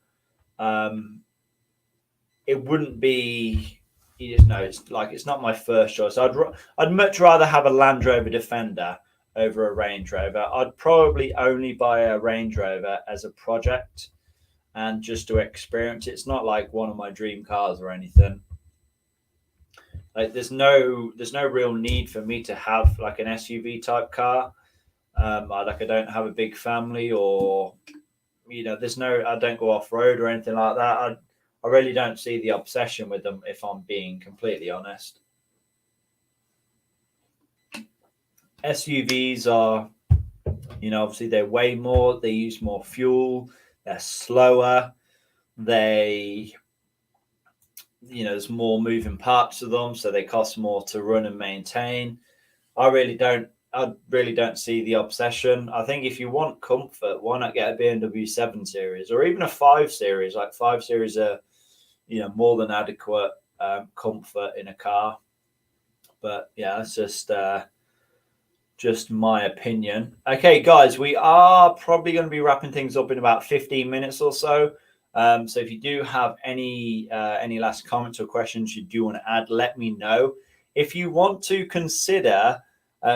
it wouldn't be, it's not my first choice. I'd much rather have a Land Rover Defender over a Range Rover. I'd probably only buy a Range Rover as a project and just to experience. It's not like one of my dream cars or anything. Like there's no real need for me to have like an SUV type car. I don't have a big family, or I don't go off road or anything like that. I really don't see the obsession with them, if I'm being completely honest. SUVs are, obviously they weigh more, they use more fuel, they're slower, there's more moving parts to them, so they cost more to run and maintain. I really don't see the obsession. I think if you want comfort, why not get a BMW 7 Series or even a 5 Series? Like 5 Series are, more than adequate comfort in a car. But yeah, that's just my opinion. Okay, guys, we are probably going to be wrapping things up in about 15 minutes or so. So if you do have any last comments or questions you do want to add, let me know. If you want to consider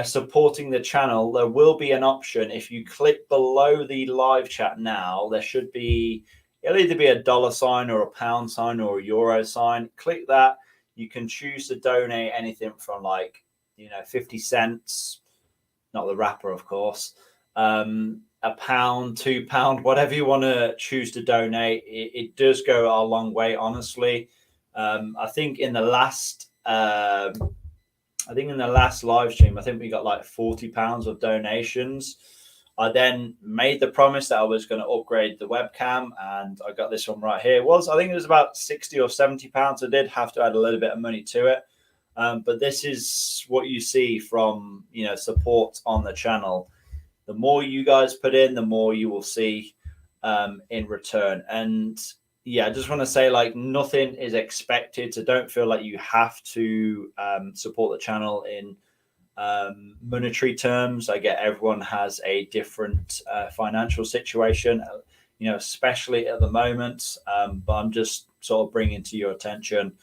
supporting the channel, there will be an option. If you click below the live chat now, it'll either be a $sign or a pound sign or a euro sign. Click that. You can choose to donate anything from 50 cents, not the wrapper, of course, a pound, £2, whatever you want to choose to donate. It does go a long way, honestly. I think in the last live stream, I think we got like £40 of donations. I then made the promise that I was going to upgrade the webcam, and I got this one right here. I think it was about £60 or £70. I did have to add a little bit of money to it. But this is what you see from, support on the channel. The more you guys put in, the more you will see in return. And yeah, I just want to say, nothing is expected. So don't feel like you have to support the channel in monetary terms. I get everyone has a different financial situation, especially at the moment. But I'm just sort of bringing to your attention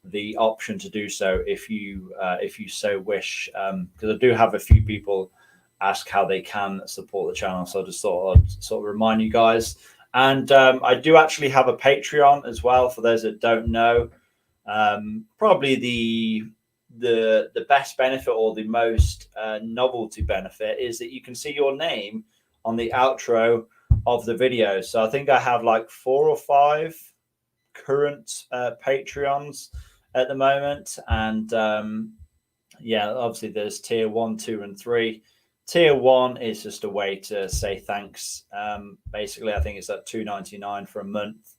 the option to do so if you so wish, because I do have a few people ask how they can support the channel, so I just thought I'd sort of remind you guys. And I do actually have a Patreon as well, for those that don't know. Probably the best benefit, or the most novelty benefit, is that you can see your name on the outro of the video. So I think I have like 4 or 5 current Patreons at the moment, and yeah, obviously there's tier 1, 2, and 3. Tier 1 is just a way to say thanks. Basically, I think it's at $2.99 for a month.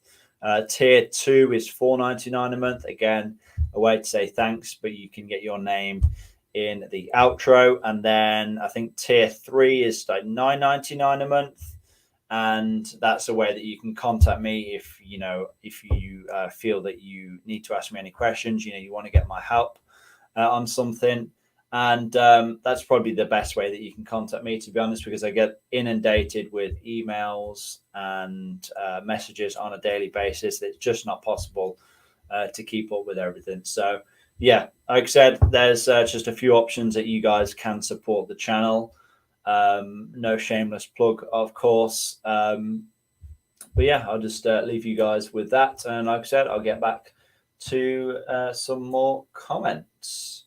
Tier 2 is $4.99 a month. Again, a way to say thanks, but you can get your name in the outro. And then I think tier 3 is like $9.99 a month. And that's a way that you can contact me if you feel that you need to ask me any questions, you want to get my help on something. And that's probably the best way that you can contact me, to be honest, because I get inundated with emails and messages on a daily basis. It's just not possible to keep up with everything. So yeah, like I said, there's just a few options that you guys can support the channel. No shameless plug, of course. But yeah, I'll just leave you guys with that. And like I said, I'll get back to some more comments.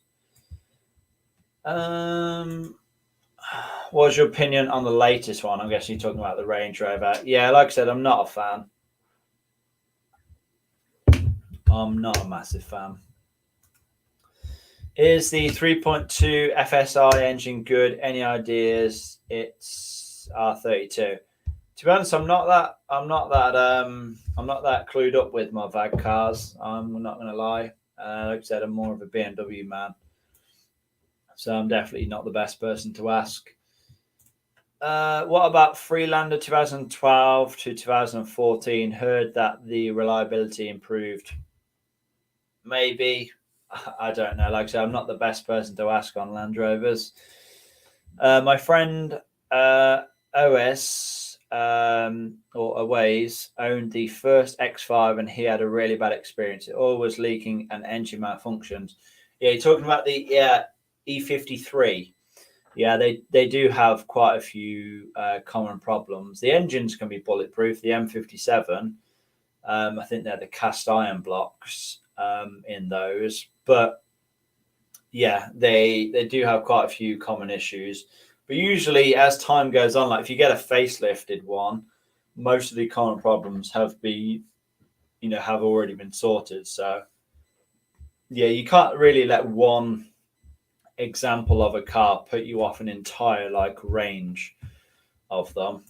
What's your opinion on the latest one? I'm guessing you're talking about the Range Rover. Yeah, like I said, I'm not a fan. I'm not a massive fan. Is the 3.2 FSI engine good? Any ideas? It's R32. To be honest, I'm not that clued up with my VAG cars. I'm not going to lie. Like I said, I'm more of a BMW man, so I'm definitely not the best person to ask. What about Freelander 2012 to 2014? Heard that the reliability improved. Maybe. I don't know. Like I said, I'm not the best person to ask on Land Rovers. My friend OS or Aways owned the first X5 and he had a really bad experience. It always leaking and engine malfunctions. Yeah, you're talking about the E53. Yeah, they do have quite a few common problems. The engines can be bulletproof. The M57, I think they're the cast iron blocks in those, but yeah, they do have quite a few common issues. But usually, as time goes on, like if you get a facelifted one, most of the common problems have already been sorted. So yeah, you can't really let one example of a car put you off an entire range of them.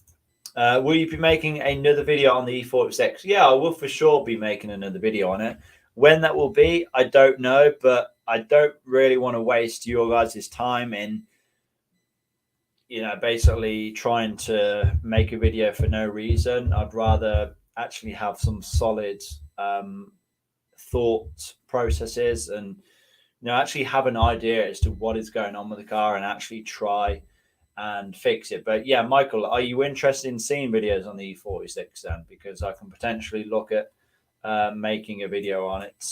Will you be making another video on the E46? Yeah, I will for sure be making another video on it. When that will be, I don't know, but I don't really want to waste your guys' time in basically trying to make a video for no reason. I'd rather actually have some solid thought processes and actually have an idea as to what is going on with the car and actually try and fix it. But yeah, Michael, are you interested in seeing videos on the E46 then? Because I can potentially look at making a video on it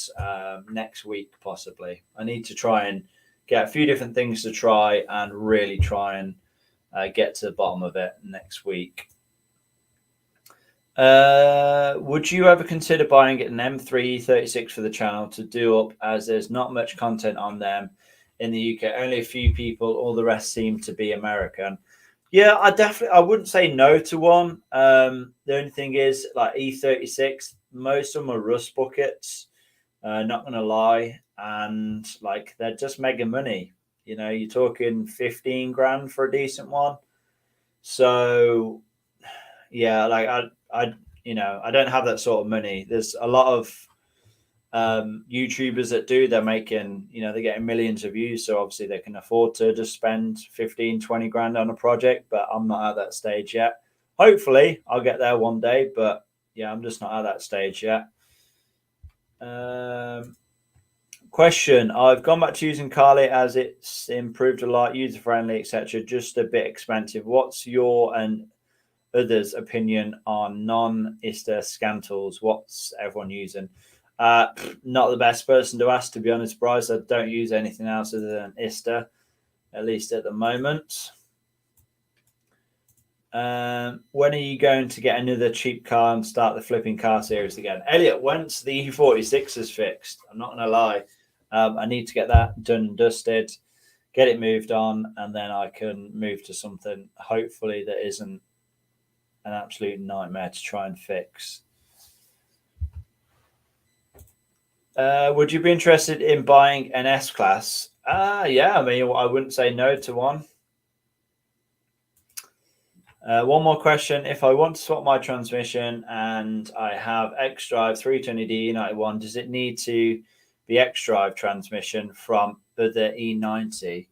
next week, possibly. I need to try and get a few different things to try and really try and get to the bottom of it next week. Would you ever consider buying an M3 36 for the channel to do up, as there's not much content on them in the UK, only a few people, all the rest seem to be American? Yeah, I wouldn't say no to one. The only thing is, like E36, most of them are rust buckets, not gonna lie, and they're just mega money. You're talking 15 grand for a decent one. So yeah, I don't have that sort of money. There's a lot of YouTubers that do. They're making, they're getting millions of views, so obviously they can afford to just spend 15-20 grand on a project, but I'm not at that stage yet. Hopefully I'll get there one day, but yeah, I'm just not at that stage yet. Question: I've gone back to using Carly as it's improved a lot, user friendly, etc. Just a bit expensive. What's your and others' opinion on non-ISTA Scantals? What's everyone using? Not the best person to ask, to be honest, Bryce. I don't use anything else other than ISTA, at least at the moment. When are you going to get another cheap car and start the flipping car series again? Elliot, once the E46 is fixed, I'm not going to lie, I need to get that done and dusted, get it moved on, and then I can move to something hopefully that isn't an absolute nightmare to try and fix. Would you be interested in buying an S-Class? Yeah, I mean, I wouldn't say no to one. One more question. If I want to swap my transmission and I have X-Drive 320D E91, does it need to be X-Drive transmission from other E90?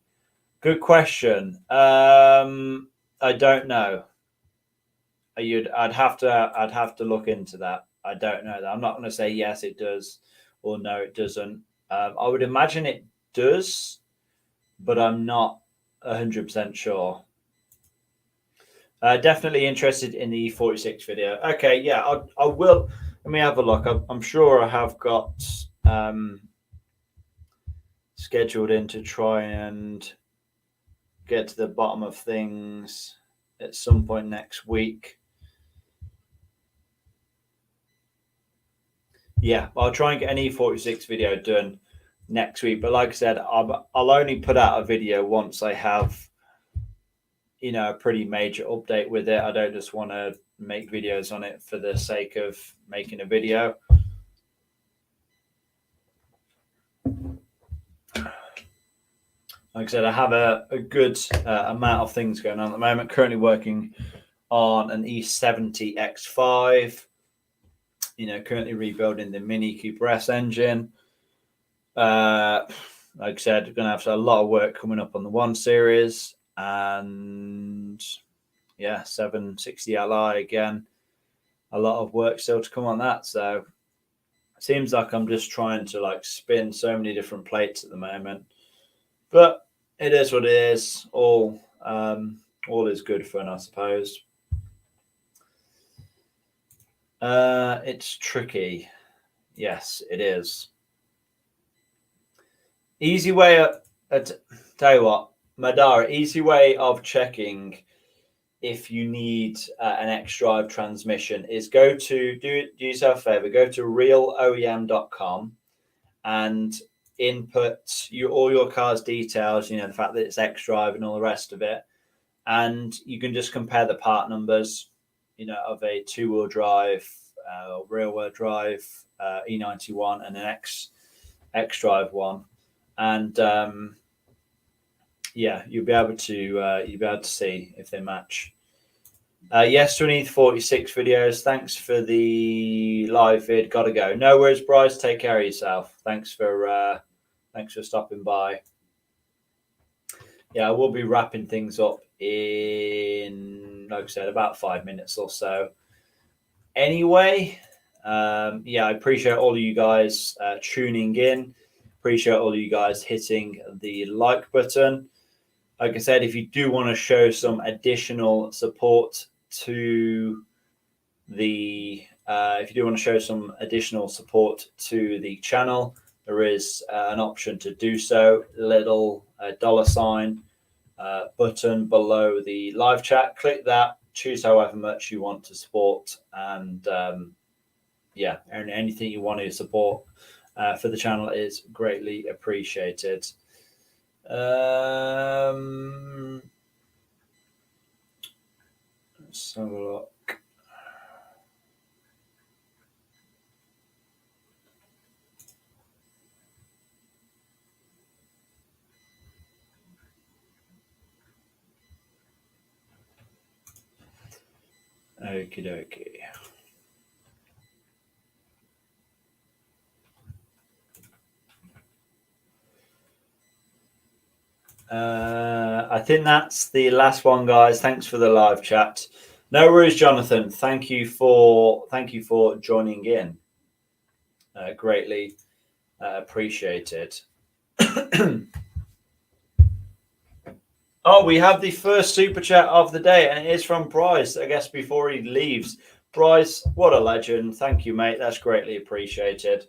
Good question. I don't know. I'd have to look into that. I don't know that. I'm not going to say yes, it does, or no, it doesn't. I would imagine it does, but I'm not 100% sure. Definitely interested in the E46 video. Okay, yeah, I will. Let me have a look. I'm sure I have got scheduled in to try and get to the bottom of things at some point next week. Yeah, I'll try and get an E46 video done next week. But like I said, I'll only put out a video once I have, a pretty major update with it. I don't just want to make videos on it for the sake of making a video. Like I said, I have a good amount of things going on at the moment. Currently working on an E70 X5. You know, currently rebuilding the Mini Cooper S engine. Like I said, we're going to have a lot of work coming up on the 1 Series, and yeah, 760 Li again. A lot of work still to come on that. So it seems like I'm just trying to like spin so many different plates at the moment, but it is what it is. All is good fun, I suppose. It's tricky. Yes, it is. Easy way. Tell you what, Madara. Easy way of checking if you need an X-Drive transmission is do yourself a favor. Go to realoem.com and input all your car's details. You know, the fact that it's X-Drive and all the rest of it, and you can just compare the part numbers. You know, of a 2-wheel drive, rear-wheel drive E91 and an X-Drive one, and yeah, you'll be able to see if they match. Yes, 46 videos. Thanks for the live vid. Gotta go. No worries, Bryce. Take care of yourself. Thanks for stopping by. Yeah, I will be wrapping things up in, like I said, about 5 minutes or so. Anyway, yeah, I appreciate all of you guys tuning in. Appreciate all of you guys hitting the like button. Like I said, if you do want to show some additional support to the channel, there is an option to do so. Little $sign button below the live chat. Click that. Choose however much you want to support, and yeah, and anything you want to support for the channel is greatly appreciated. Let's have a look. Okie dokie. I think that's the last one, guys. Thanks for the live chat. No worries, Jonathan. Thank you for joining in. Greatly appreciated. Oh, we have the first super chat of the day, and it is from Bryce. I guess before he leaves, Bryce, what a legend! Thank you, mate. That's greatly appreciated.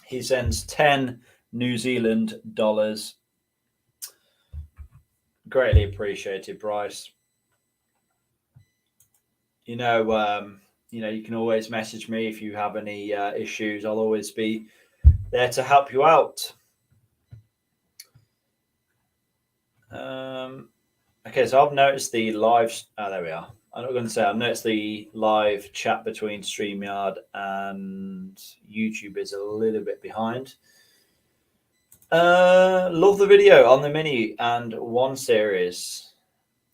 He sends 10 New Zealand dollars. Greatly appreciated, Bryce. You know, you can always message me if you have any issues. I'll always be there to help you out. Okay, so I've noticed the live. There we are. I'm not going to say I've noticed the live chat between StreamYard and YouTube is a little bit behind. Love the video on the Mini and 1 Series.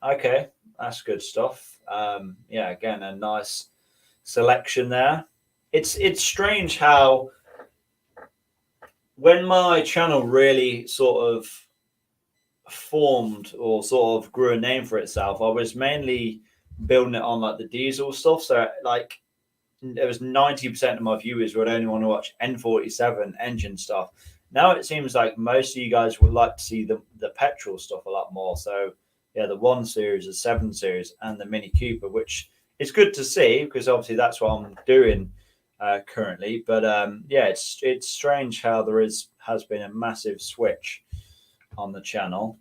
Okay, that's good stuff. Yeah, again, a nice selection there. It's strange how when my channel really sort of formed or sort of grew a name for itself, I was mainly building it on like the diesel stuff. So like there was 90% of my viewers would only want to watch N47 engine stuff. Now it seems like most of you guys would like to see the petrol stuff a lot more. So yeah, the 1 Series, the 7 Series, and the Mini Cooper, which is good to see because obviously that's what I'm doing currently. But yeah, it's strange how there has been a massive switch on the channel.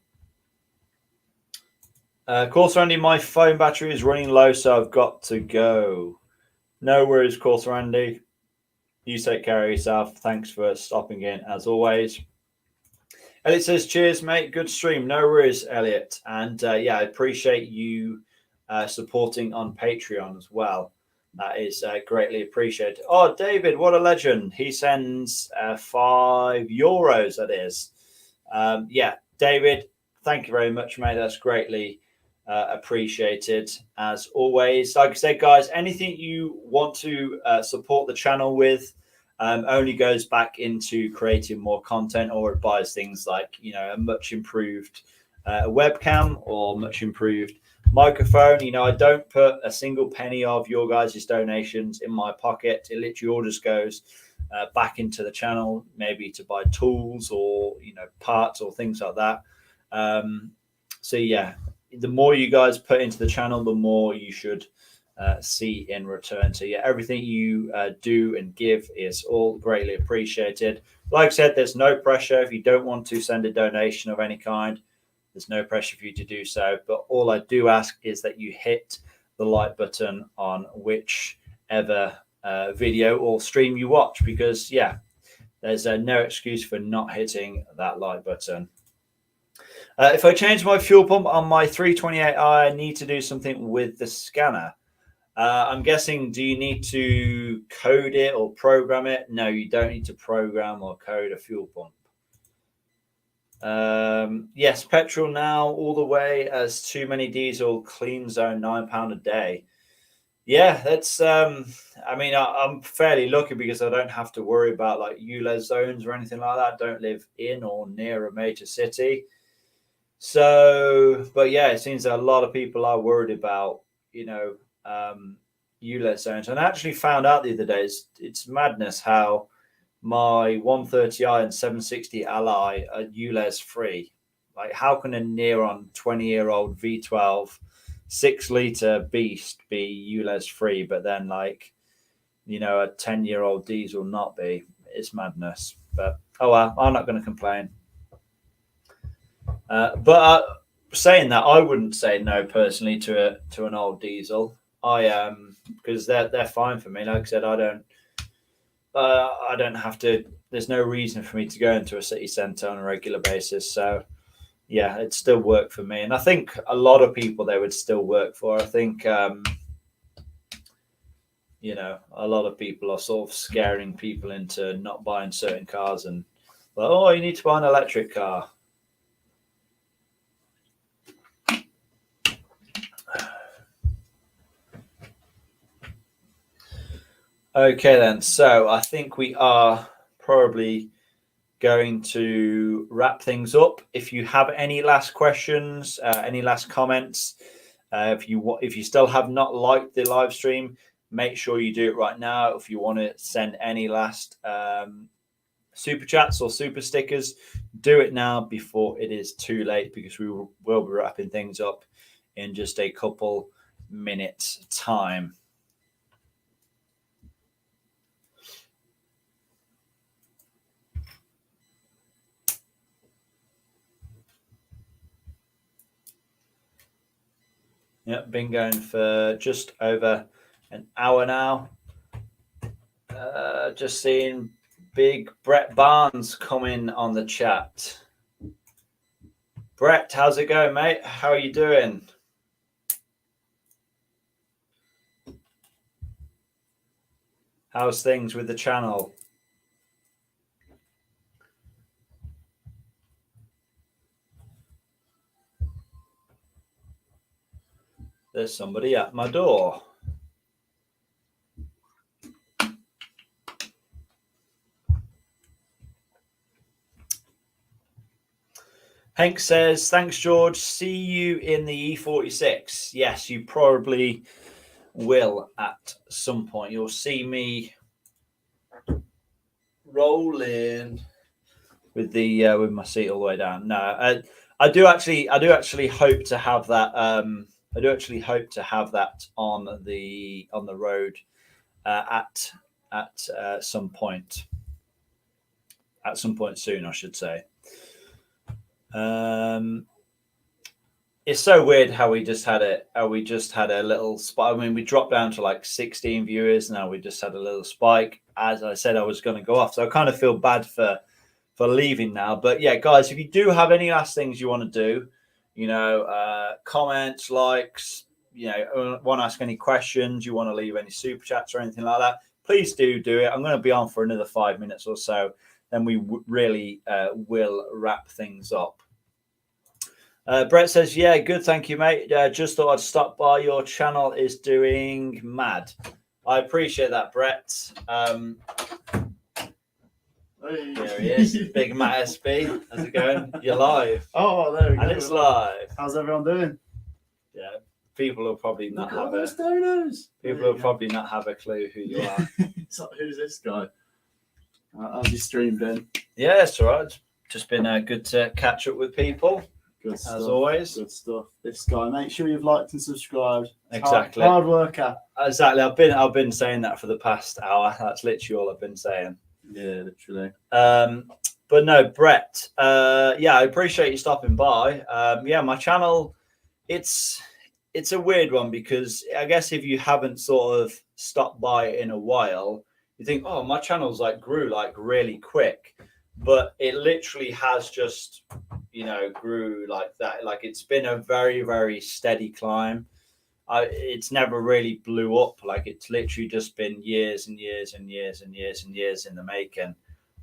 Of course, Randy, my phone battery is running low, so I've got to go. No worries, of course, Randy. You take care of yourself. Thanks for stopping in, as always. Elliot says, cheers, mate. Good stream. No worries, Elliot. And yeah, I appreciate you supporting on Patreon as well. That is greatly appreciated. Oh, David, what a legend. He sends €5, that is. Yeah, David, thank you very much, mate. That's greatly appreciated as always. Like I said, guys, anything you want to support the channel with only goes back into creating more content, or it buys things like, you know, a much improved webcam or much improved microphone. You know, I don't put a single penny of your guys' donations in my pocket. It literally all just goes back into the channel, maybe to buy tools or, you know, parts or things like that. So yeah, the more you guys put into the channel, the more you should see in return. So yeah, everything you do and give is all greatly appreciated. Like I said, there's no pressure. If you don't want to send a donation of any kind, there's no pressure for you to do so. But all I do ask is that you hit the like button on whichever video or stream you watch, because yeah, there's no excuse for not hitting that like button. If I change my fuel pump on my 328i, I need to do something with the scanner. I'm guessing, do you need to code it or program it? No, you don't need to program or code a fuel pump. Yes, petrol now all the way as too many diesel, clean zone, £9 a day. Yeah, that's I mean, I'm fairly lucky because I don't have to worry about like ULEZ zones or anything like that. I don't live in or near a major city. So, but yeah, it seems that a lot of people are worried about, you know, ULEZ zones. And I actually found out the other day, it's madness how my 130i and 760 Ally are ULEZ free. Like, how can a Neon 20-year-old V12 6-liter beast be ULEZ free, but then, like, you know, a 10-year-old diesel not be? It's madness. But oh well, I'm not going to complain. But saying that, I wouldn't say no personally to an old diesel. I because they're fine for me. Like I said, I don't have to. There's no reason for me to go into a city centre on a regular basis. So yeah, it still work for me, and I think a lot of people they would still work for. I think you know, a lot of people are sort of scaring people into not buying certain cars, and well, oh, you need to buy an electric car. Okay, then. So I think we are probably going to wrap things up. If you have any last questions, any last comments, if you still have not liked the live stream, make sure you do it right now. If you want to send any last super chats or super stickers, do it now before it is too late, because we will be wrapping things up in just a couple minutes time. Yeah, been going for just over an hour now. Just seeing big Brett Barnes coming on the chat. Brett, how's it going, mate? How are you doing? How's things with the channel? There's somebody at my door. Hank says, thanks, George. See you in the E46. Yes, you probably will at some point. You'll see me rolling with the with my seat all the way down. No, I do actually hope to have that. I do actually hope to have that on the road at some point. At some point soon, I should say. It's so weird how we just had it. How we just had a little spike. I mean, we dropped down to like 16 viewers. Now we just had a little spike. As I said, I was going to go off, so I kind of feel bad for leaving now. But yeah, guys, if you do have any last things you want to do, you know, comments, likes, you know, want to ask any questions, you want to leave any super chats or anything like that, please do it. I'm going to be on for another 5 minutes or so. Then we really will wrap things up. Brett says, yeah, good. Thank you, mate. Just thought I'd stop by. Your channel is doing mad. I appreciate that, Brett. There he is. Big Matt SB. How's it going? You're live. Oh, there we go. And it's live. How's everyone doing? Yeah. People will probably not have those donos. People will probably not have a clue who you are. It's like, who's this guy? How's your stream been? Yeah, it's all right. It's just been good to catch up with people. Good stuff. As always. Good stuff. This guy, make sure you've liked and subscribed. Exactly. Hard worker. Exactly. I've been saying that for the past hour. That's literally all I've been saying. Yeah, literally. But no, Brett. Yeah, I appreciate you stopping by. Yeah, my channel. It's a weird one because I guess if you haven't sort of stopped by in a while, you think, oh, my channel's like grew like really quick, but it literally has just, grew like that. Like it's been a very, very steady climb. It's never really blew up. Like it's literally just been years and years and years and years and years in the making.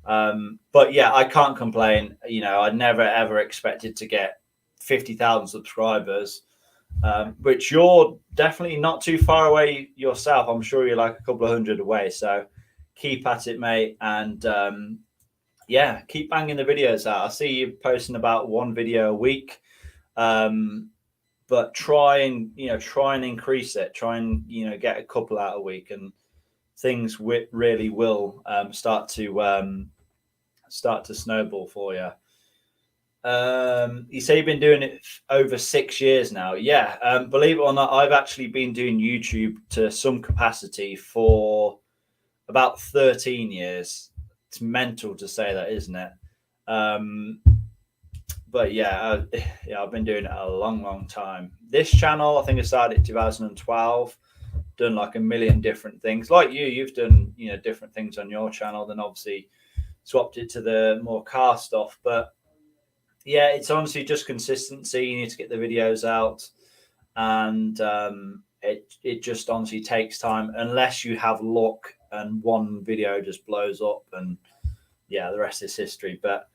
But yeah, I can't complain. I never ever expected to get 50,000 subscribers. Which you're definitely not too far away yourself. I'm sure you're like a couple of hundred away. So keep at it, mate. And yeah, keep banging the videos out. I see you posting about one video a week. But try and increase it. Try and get a couple out a week, and things really will start to snowball for you. You say you've been doing it over 6 years now. Yeah. Believe it or not, I've actually been doing YouTube to some capacity for about 13 years. It's mental to say that, isn't it? But yeah, I've been doing it a long, long time. This channel, I think I started in 2012. Done like a million different things. Like you've done, different things on your channel. Then obviously swapped it to the more car stuff. But yeah, it's honestly just consistency. You need to get the videos out, and it just honestly takes time. Unless you have luck and one video just blows up, and yeah, the rest is history. But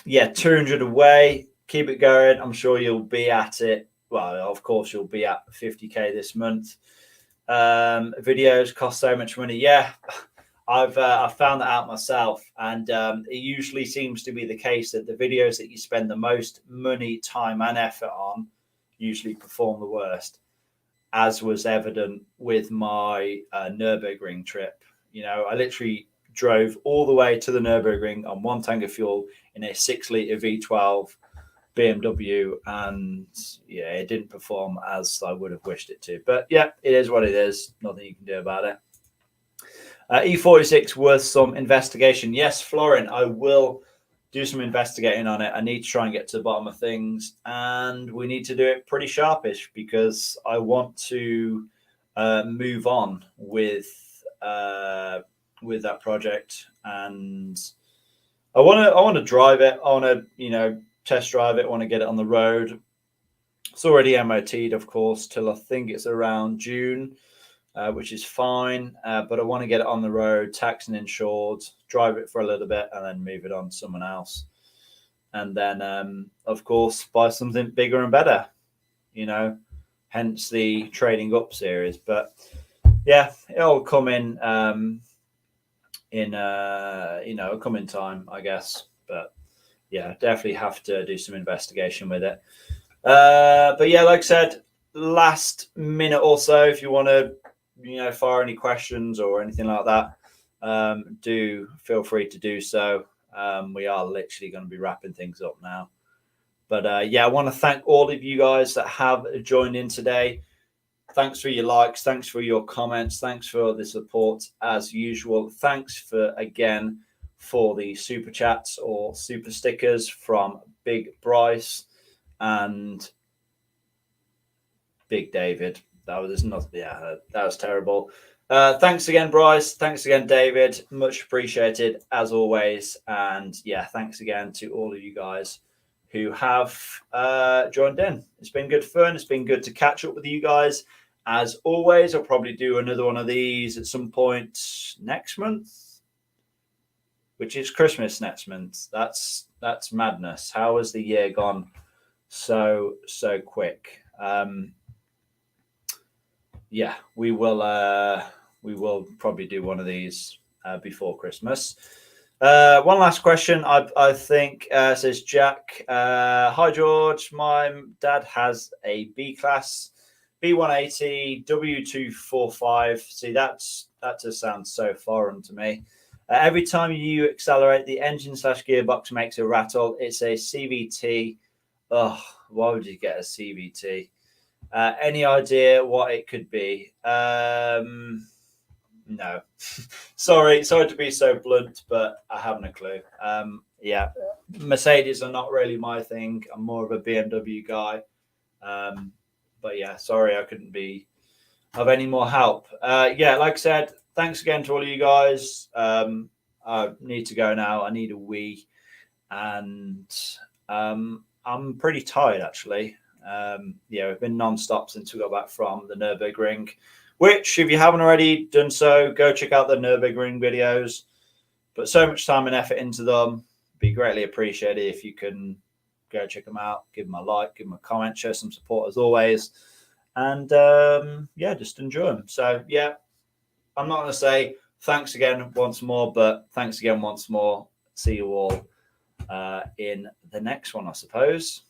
yeah, 200 away. Keep it going. I'm sure you'll be at it. Well, of course, you'll be at 50K this month. Videos cost so much money. Yeah. I've found that out myself, and it usually seems to be the case that the videos that you spend the most money, time, and effort on usually perform the worst, as was evident with my Nürburgring trip. I literally drove all the way to the Nürburgring on one tank of fuel in a 6-litre V12 BMW, and yeah, it didn't perform as I would have wished it to. But yeah, it is what it is. Nothing you can do about it. E46 worth some investigation. Yes, Florin, I will do some investigating on it. I need to try and get to the bottom of things, and we need to do it pretty sharpish because I want to move on with that project, and I want to drive it. I want to test drive it. I want to get it on the road. It's already MOT'd, of course, till I think it's around June. Which is fine, but I want to get it on the road, taxed and insured, drive it for a little bit, and then move it on to someone else. And then, of course, buy something bigger and better, hence the trading up series. But yeah, it'll come in come in time, I guess. But yeah, definitely have to do some investigation with it. But yeah, like I said, last minute or so, if you want to fire any questions or anything like that, do feel free to do so. We are literally going to be wrapping things up now. But yeah, I want to thank all of you guys that have joined in today. Thanks for your likes. Thanks for your comments. Thanks for the support as usual. Thanks again for the super chats or super stickers from Big Bryce and Big David. That was terrible. Thanks again, Bryce. Thanks again, David. Much appreciated as always. And yeah, thanks again to all of you guys who have joined in. It's been good fun. It's been good to catch up with you guys. As always, I'll probably do another one of these at some point next month, which is Christmas next month. That's That's madness. How has the year gone so quick? Yeah, we will probably do one of these before Christmas. One last question. I think says Jack. Hi George. My dad has a B class B180 W245. See, that just sounds so foreign to me. Every time you accelerate, the engine / gearbox makes a rattle. It's a CVT. Oh, why would you get a CVT? Any idea what it could be? No. sorry to be so blunt, but I haven't a clue. Yeah, Mercedes are not really my thing. I'm more of a BMW guy. But yeah, sorry I couldn't be of any more help. Yeah, like I said, thanks again to all of you guys. I need to go now. I need a wee, and I'm pretty tired actually. Yeah, we've been non-stop since we got back from the Nürburgring, which if you haven't already done so, go check out the Nürburgring videos. Put so much time and effort into them. Be greatly appreciated if you can go check them out, give them a like, give them a comment, show some support as always. And yeah, just enjoy them. So yeah, I'm not going to say thanks again once more, but thanks again once more. See you all in the next one, I suppose.